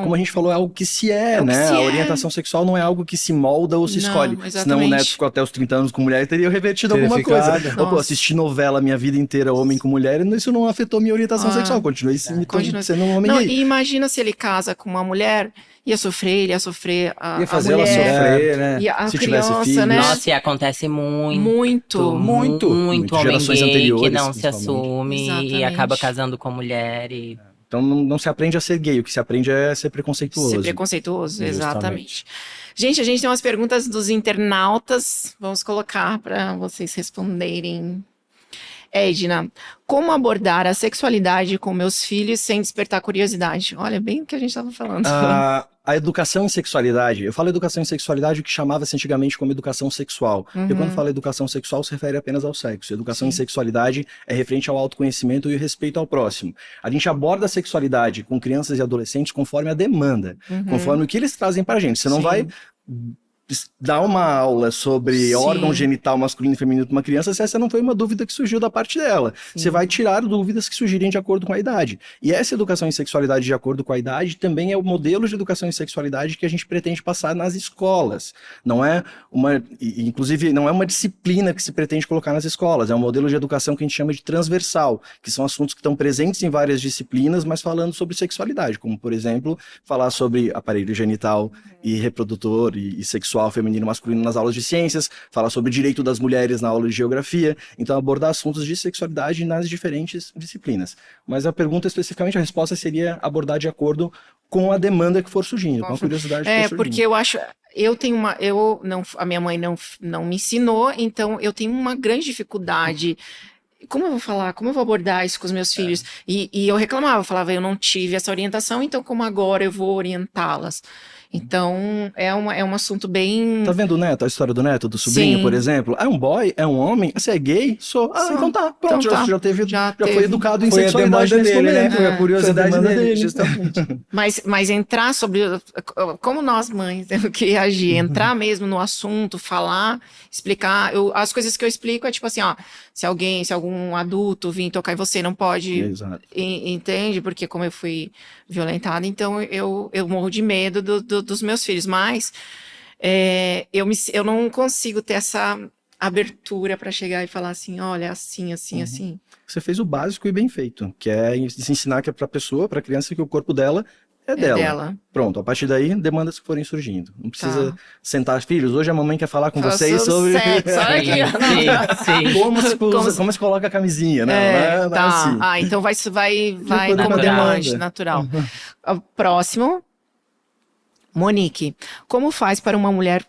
Como a gente falou, é algo que se né? A orientação sexual não é algo que se molda ou se escolhe. Exatamente. Senão o Neto ficou até os 30 anos com mulher e teria revertido alguma coisa. Ou, assisti novela minha vida inteira, homem com mulher, e isso não afetou minha orientação sexual. Continuei sendo um homem gay. E imagina se ele casa com uma mulher, ia sofrer a fazer mulher, ela sofrer, né? E a se criança, tivesse filhos. né? Nossa, e acontece muito homem gerações gay anteriores, que não se assume e acaba casando com mulher e... Então não se aprende a ser gay, o que se aprende é ser preconceituoso. Ser preconceituoso, exatamente. Gente, a gente tem umas perguntas dos internautas, vamos colocar para vocês responderem. Edna, como abordar a sexualidade com meus filhos sem despertar curiosidade? Olha, bem o que a gente estava falando. A educação em sexualidade, eu falo educação em sexualidade, o que chamava-se antigamente como educação sexual. E quando fala educação sexual, se refere apenas ao sexo. Educação em sexualidade é referente ao autoconhecimento e o respeito ao próximo. A gente aborda a sexualidade com crianças e adolescentes conforme a demanda, conforme o que eles trazem pra gente. Você não vai dar uma aula sobre órgão genital masculino e feminino para uma criança se essa não foi uma dúvida que surgiu da parte dela. Você vai tirar dúvidas que surgirem de acordo com a idade. E essa educação em sexualidade de acordo com a idade também é o modelo de educação em sexualidade que a gente pretende passar nas escolas. Não é inclusive, não é uma disciplina que se pretende colocar nas escolas, é um modelo de educação que a gente chama de transversal, que são assuntos que estão presentes em várias disciplinas, mas falando sobre sexualidade, como, por exemplo, falar sobre aparelho genital e reprodutor e sexual feminino e masculino nas aulas de ciências, falar sobre direito das mulheres na aula de geografia, então abordar assuntos de sexualidade nas diferentes disciplinas. Mas a pergunta especificamente, a resposta seria abordar de acordo com a demanda que for surgindo, com a curiosidade que for surgindo. Porque eu acho, a minha mãe não me ensinou, então eu tenho uma grande dificuldade. Como eu vou falar? Como eu vou abordar isso com os meus filhos? E eu reclamava, falava, eu não tive essa orientação, então como agora eu vou orientá-las? Então, é um assunto bem... Tá vendo o Neto, a história do Neto, do sobrinho, por exemplo? É um boy? É um homem? Você é gay? Sou. Então tá, pronto, então já foi educado em foi sexualidade a demanda dele, momento. né? Foi a curiosidade dele, justamente. Mas entrar sobre... Como nós, mães, temos que reagir, entrar mesmo no assunto, falar, explicar. As coisas que eu explico é tipo assim, se algum adulto vir tocar em você, não pode... Exato. Entende? Porque como eu fui violentada, então eu morro de medo dos meus filhos, mas Eu não consigo ter essa abertura para chegar e falar assim, olha, assim, assim. Você fez o básico e bem feito, que é se ensinar que é pra pessoa, pra criança, que o corpo dela é dela. Pronto, a partir daí, demandas que forem surgindo. Não precisa sentar, filhos, hoje a mamãe quer falar com vocês sobre sexo, como se coloca a camisinha, né? Não é assim. Então vai como como demanda. demanda, natural. Próximo, Monique, como faz para uma mulher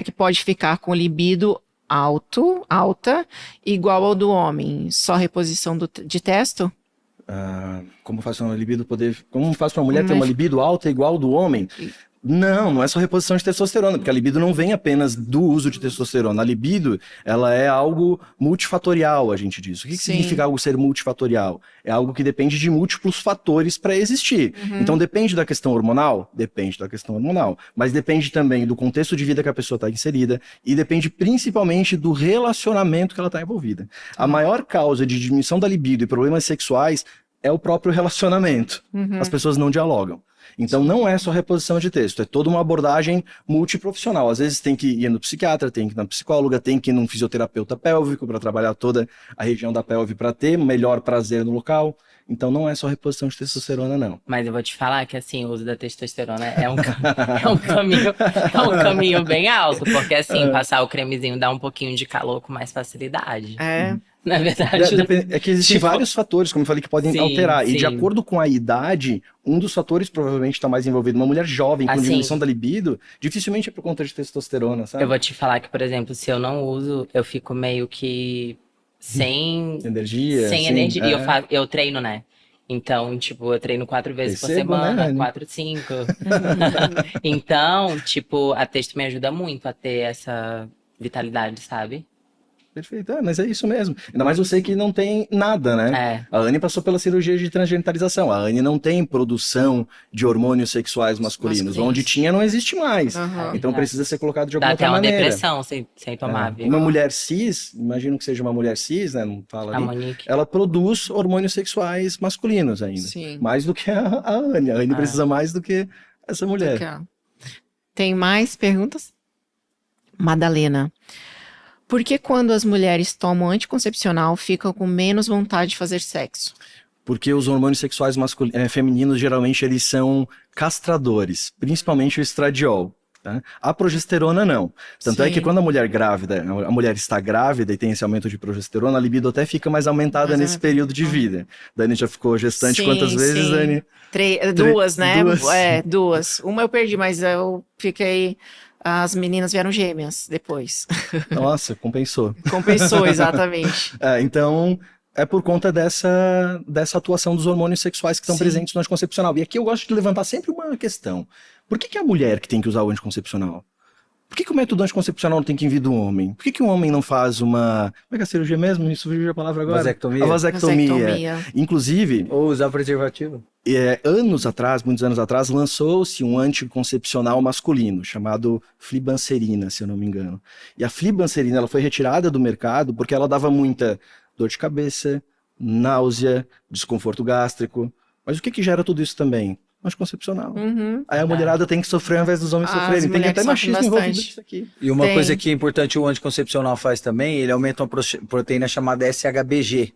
que pode ficar com libido alta, igual ao do homem? Só reposição de testo? Como faz para uma mulher ter uma libido alta igual ao do homem? Não é só reposição de testosterona, porque a libido não vem apenas do uso de testosterona. A libido, ela é algo multifatorial, a gente diz. O que significa algo ser multifatorial? É algo que depende de múltiplos fatores para existir. Então, depende da questão hormonal? Depende da questão hormonal. Mas depende também do contexto de vida que a pessoa está inserida e depende principalmente do relacionamento que ela está envolvida. A maior causa de diminuição da libido e problemas sexuais é o próprio relacionamento. As pessoas não dialogam. Então não é só reposição de texto, é toda uma abordagem multiprofissional. Às vezes tem que ir no psiquiatra, tem que ir na psicóloga, tem que ir num fisioterapeuta pélvico para trabalhar toda a região da pelve para ter melhor prazer no local. Então não é só reposição de testosterona, não. Mas eu vou te falar que assim, o uso da testosterona é um caminho bem alto, porque assim, passar o cremezinho dá um pouquinho de calor com mais facilidade. Na verdade. É que existem vários fatores, como eu falei, que podem alterar. E de acordo com a idade, um dos fatores provavelmente está mais envolvido. Uma mulher jovem com diminuição da libido, dificilmente é por conta de testosterona, sabe? Eu vou te falar que, por exemplo, se eu não uso, eu fico meio que sem energia. Sem energia. E eu treino, né? Então, tipo, eu treino 4 vezes por semana, 4, 5. Então, tipo, a texto me ajuda muito a ter essa vitalidade, sabe? Perfeito, mas é isso mesmo. Ainda mais você que não tem nada, né? A Anne passou pela cirurgia de transgenitalização. A Anne não tem produção de hormônios sexuais masculinos. Onde tinha, não existe mais. Então precisa ser colocado de alguma outra maneira. Dá até uma depressão sem tomar, viu? Uma mulher cis, imagino que seja uma mulher cis, né? Não fala ali. Monique. Ela produz hormônios sexuais masculinos ainda. Sim. Mais do que a Anne. A Anne precisa mais do que essa mulher. Tem mais perguntas? Madalena. Por que quando as mulheres tomam anticoncepcional ficam com menos vontade de fazer sexo? Porque os hormônios sexuais femininos, geralmente, eles são castradores, principalmente o estradiol. Tá? A progesterona não. Tanto é que quando a mulher está grávida e tem esse aumento de progesterona, a libido até fica mais aumentada nesse período de vida. Dani já ficou gestante quantas vezes, Dani? Duas, né? Duas. Duas. Uma eu perdi, mas eu fiquei... As meninas vieram gêmeas depois. Nossa, compensou. Compensou, exatamente. Então, é por conta dessa atuação dos hormônios sexuais que estão presentes no anticoncepcional. E aqui eu gosto de levantar sempre uma questão. Por que é a mulher que tem que usar o anticoncepcional? Por que o método anticoncepcional não tem que vir do homem? Por que um homem não faz uma... Como é que é a cirurgia mesmo? Me surgiu a palavra agora. Vasectomia. A vasectomia. Inclusive... Ou usar preservativo. Muitos anos atrás, lançou-se um anticoncepcional masculino, chamado flibanserina, se eu não me engano. E a flibanserina, ela foi retirada do mercado porque ela dava muita dor de cabeça, náusea, desconforto gástrico. Mas o que gera tudo isso também? Anticoncepcional. Aí a mulherada tem que sofrer ao invés dos homens sofrerem. Tem até machismo envolvido nisso aqui. E uma coisa que é importante o anticoncepcional faz também, ele aumenta uma proteína chamada SHBG.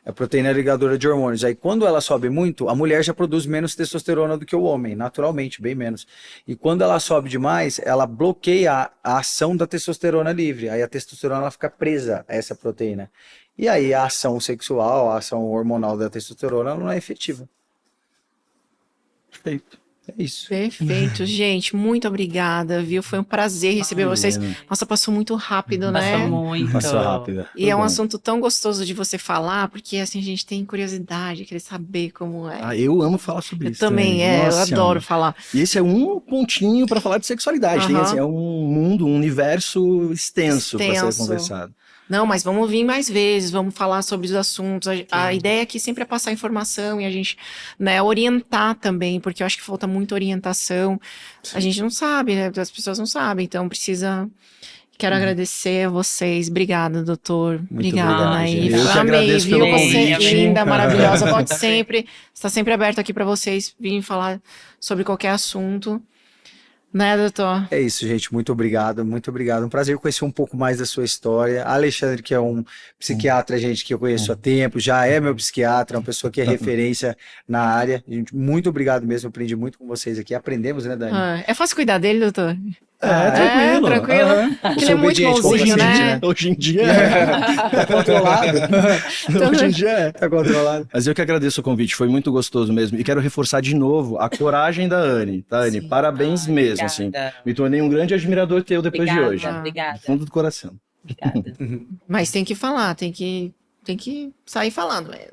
É a proteína ligadora de hormônios. Aí quando ela sobe muito, a mulher já produz menos testosterona do que o homem, naturalmente, bem menos. E quando ela sobe demais, ela bloqueia a ação da testosterona livre. Aí a testosterona ela fica presa a essa proteína. E aí a ação sexual, a ação hormonal da testosterona ela não é efetiva. Perfeito. É isso. Perfeito, gente. Muito obrigada, viu? Foi um prazer receber vocês. Nossa, passou muito rápido, né? Passou muito. Passou rápido. E é um assunto tão gostoso de você falar, porque assim, a gente tem curiosidade, querer saber como é. Eu amo falar sobre isso. Eu também, eu adoro falar. E esse é um pontinho para falar de sexualidade. Tem, assim, é um mundo, um universo extenso para ser conversado. Não, mas vamos vir mais vezes, vamos falar sobre os assuntos. A ideia aqui sempre é passar informação e a gente, né, orientar também, porque eu acho que falta muita orientação. A gente não sabe, né? As pessoas não sabem, então precisa... Quero agradecer a vocês. Obrigada, doutor. Obrigada, Naif. Amei, viu? Você é linda, maravilhosa. Volte sempre. Está sempre aberto aqui para vocês virem falar sobre qualquer assunto. Né, doutor? É isso, gente. Muito obrigado, muito obrigado. Um prazer conhecer um pouco mais da sua história. Alexandre, que é um psiquiatra, gente, que eu conheço há tempo, já é meu psiquiatra, uma pessoa que é referência na área. Gente, muito obrigado mesmo. Aprendi muito com vocês aqui. Aprendemos, né, Dani? É fácil cuidar dele, doutor? Tranquilo. Tranquilo. Porque ele é muito bonzinho, né? Hoje em dia Tá controlado. Hoje em dia Tá controlado. Mas eu que agradeço o convite, foi muito gostoso mesmo. E quero reforçar de novo a coragem da Anne. Tá, Anne? Sim. Parabéns mesmo, assim. Me tornei um grande admirador teu depois de hoje. Obrigada. Fundo do coração. Obrigada. Mas tem que falar, tem que sair falando mesmo.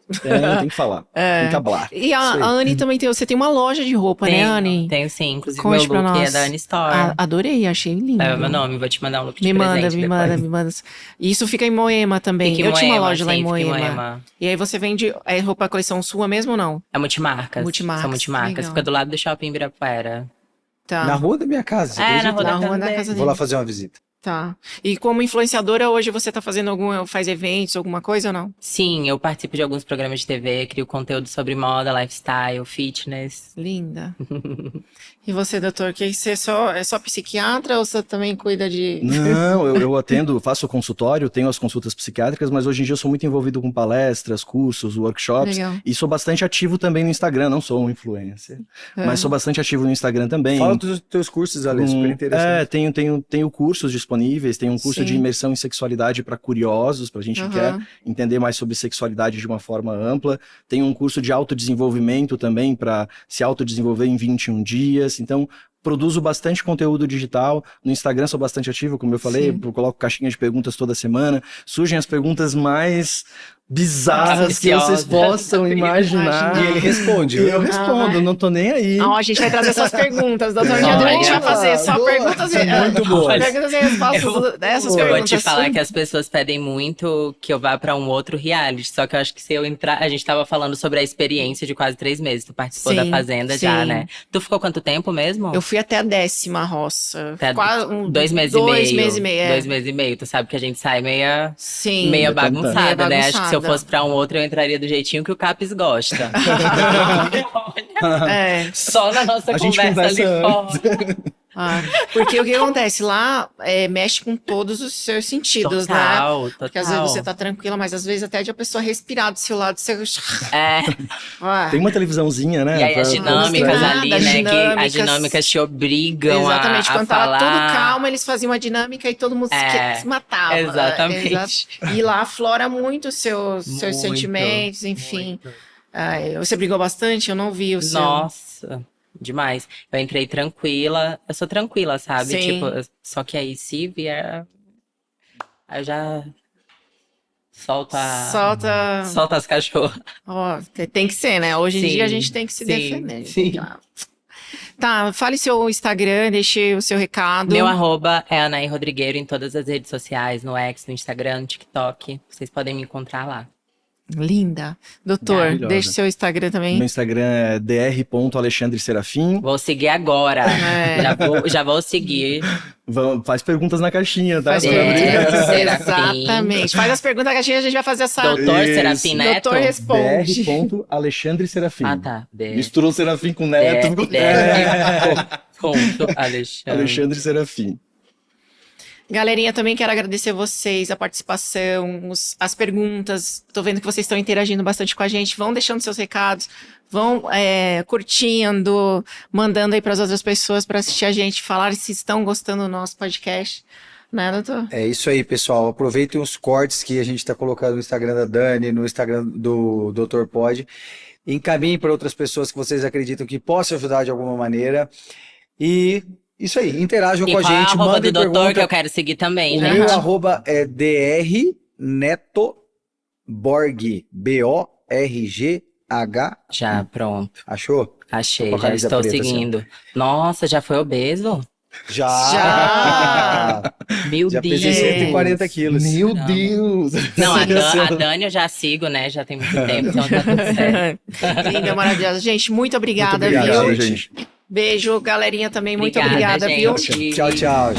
Tem que falar. Tem que hablar. E a Anne também você tem uma loja de roupa, né, Anne? Tenho sim, inclusive Conte meu pra look é nós. da Anne Store. Adorei, achei lindo. É o meu nome, vou te mandar um look de Me manda, presente me depois. manda, me manda. Isso fica em Moema também. Fica em Eu tinha uma Moema, loja lá em sim, fica em Moema. Moema. E aí você vende roupa coleção sua mesmo ou não? É multimarcas. Multimarcas, São multimarcas. legal. Fica do lado do shopping Ibirapuera. Tá. Na rua da minha casa. você É, na acredita? rua da casa Vou dele. lá fazer uma visita. Tá. E como influenciadora, hoje você tá fazendo faz eventos, alguma coisa ou não? Sim, eu participo de alguns programas de TV, crio conteúdo sobre moda, lifestyle, fitness. Linda. E você, doutor, que você é só psiquiatra ou você também cuida de... Não, eu atendo, faço consultório, tenho as consultas psiquiátricas, mas hoje em dia eu sou muito envolvido com palestras, cursos, workshops. Legal. E sou bastante ativo também no Instagram, não sou um influencer, mas sou bastante ativo no Instagram também. Fala dos teus cursos, Ale, super interessante. Tenho cursos disponíveis, tenho um curso de imersão em sexualidade para curiosos, pra gente que quer entender mais sobre sexualidade de uma forma ampla. Tenho um curso de autodesenvolvimento também para se autodesenvolver em 21 dias. Então, produzo bastante conteúdo digital. No Instagram sou bastante ativo, como eu falei, eu coloco caixinha de perguntas toda semana. Surgem as perguntas mais bizarras que vocês possam imaginar. E ele responde. E eu respondo, não tô nem aí. A gente vai trazer essas perguntas, doutor. Um dia a gente vai fazer só perguntas muito boas. Perguntas e respostas dessas Eu perguntas. vou te falar que as pessoas pedem muito que eu vá pra um outro reality. Só que eu acho que se eu entrar... A gente tava falando sobre a experiência de quase 3 meses. Tu participou da Fazenda já, né? Tu ficou quanto tempo mesmo? Eu fui até a 10ª roça. Até Quase 2 meses e meio. 2 meses e meio, 2 meses e meio. Tu sabe que a gente sai meia meia bagunçada, né? Acho que se eu bagunçada. fosse pra um outro, eu entraria do jeitinho que o Capes gosta. Só na nossa A gente conversa ali conversa fora. Porque o que acontece lá mexe com todos os seus sentidos, né? Total. Porque às vezes você tá tranquila, mas às vezes até de a pessoa respirar do seu lado, você... Tem uma televisãozinha, né? E aí as dinâmicas nada, ali, né? Que as dinâmicas te obrigam Exatamente, a quando falar. tava tudo calmo, eles faziam uma dinâmica e todo mundo se matava. Exatamente. E lá aflora muito os seus sentimentos, enfim. Você brigou bastante? Eu não vi o seu. Nossa, demais. Eu entrei tranquila. Eu sou tranquila, sabe? Sim. Tipo, só que aí se vier... Aí eu já... Solta as cachorras. Tem que ser, né? Hoje em Sim, dia a gente tem que se defender. Sim. Tá, fale seu Instagram, deixe o seu recado. Meu @ é Anaí Rodrigueiro em todas as redes sociais, no X, no Instagram, no TikTok. Vocês podem me encontrar lá. Linda. Doutor, Maravilhosa. deixe seu Instagram também. Meu Instagram é dr.alexandreserafim. Vou seguir agora. Já vou seguir. Faz perguntas na caixinha, tá? Faz perguntas, exatamente. Faz as perguntas que a gente vai fazer essa... Doutor Serafim Neto? Doutor responde. dr.alexandreserafim. Ah, tá. Misturou Serafim com Neto. Alexandre Serafim. Galerinha, também quero agradecer vocês, a participação, as perguntas. Tô vendo que vocês estão interagindo bastante com a gente. Vão deixando seus recados, vão curtindo, mandando aí para as outras pessoas para assistir a gente, falar se estão gostando do nosso podcast. Né, doutor? É isso aí, pessoal. Aproveitem os cortes que a gente está colocando no Instagram da Dani, no Instagram do Dr. Pod. Encaminhem para outras pessoas que vocês acreditam que possam ajudar de alguma maneira. E isso aí, interajam com a gente, mandem mandem do doutor pergunta. que eu quero seguir também, O né? meu @ é drnetoborg, BORGH. Já, pronto. Achou? Achei, Com a já camisa estou preta, seguindo. Nossa, já foi obeso? Já! Meu Já Deus. pesei 140 quilos. Meu Deus! Não, a Dani eu já sigo, né? Já tem muito tempo, então tá tudo certo. Linda, maravilhosa. Gente, muito obrigada, Muito obrigado, viu? gente. Beijo, galerinha também, muito Obrigada, obrigada, viu? gente. Tchau, tchau.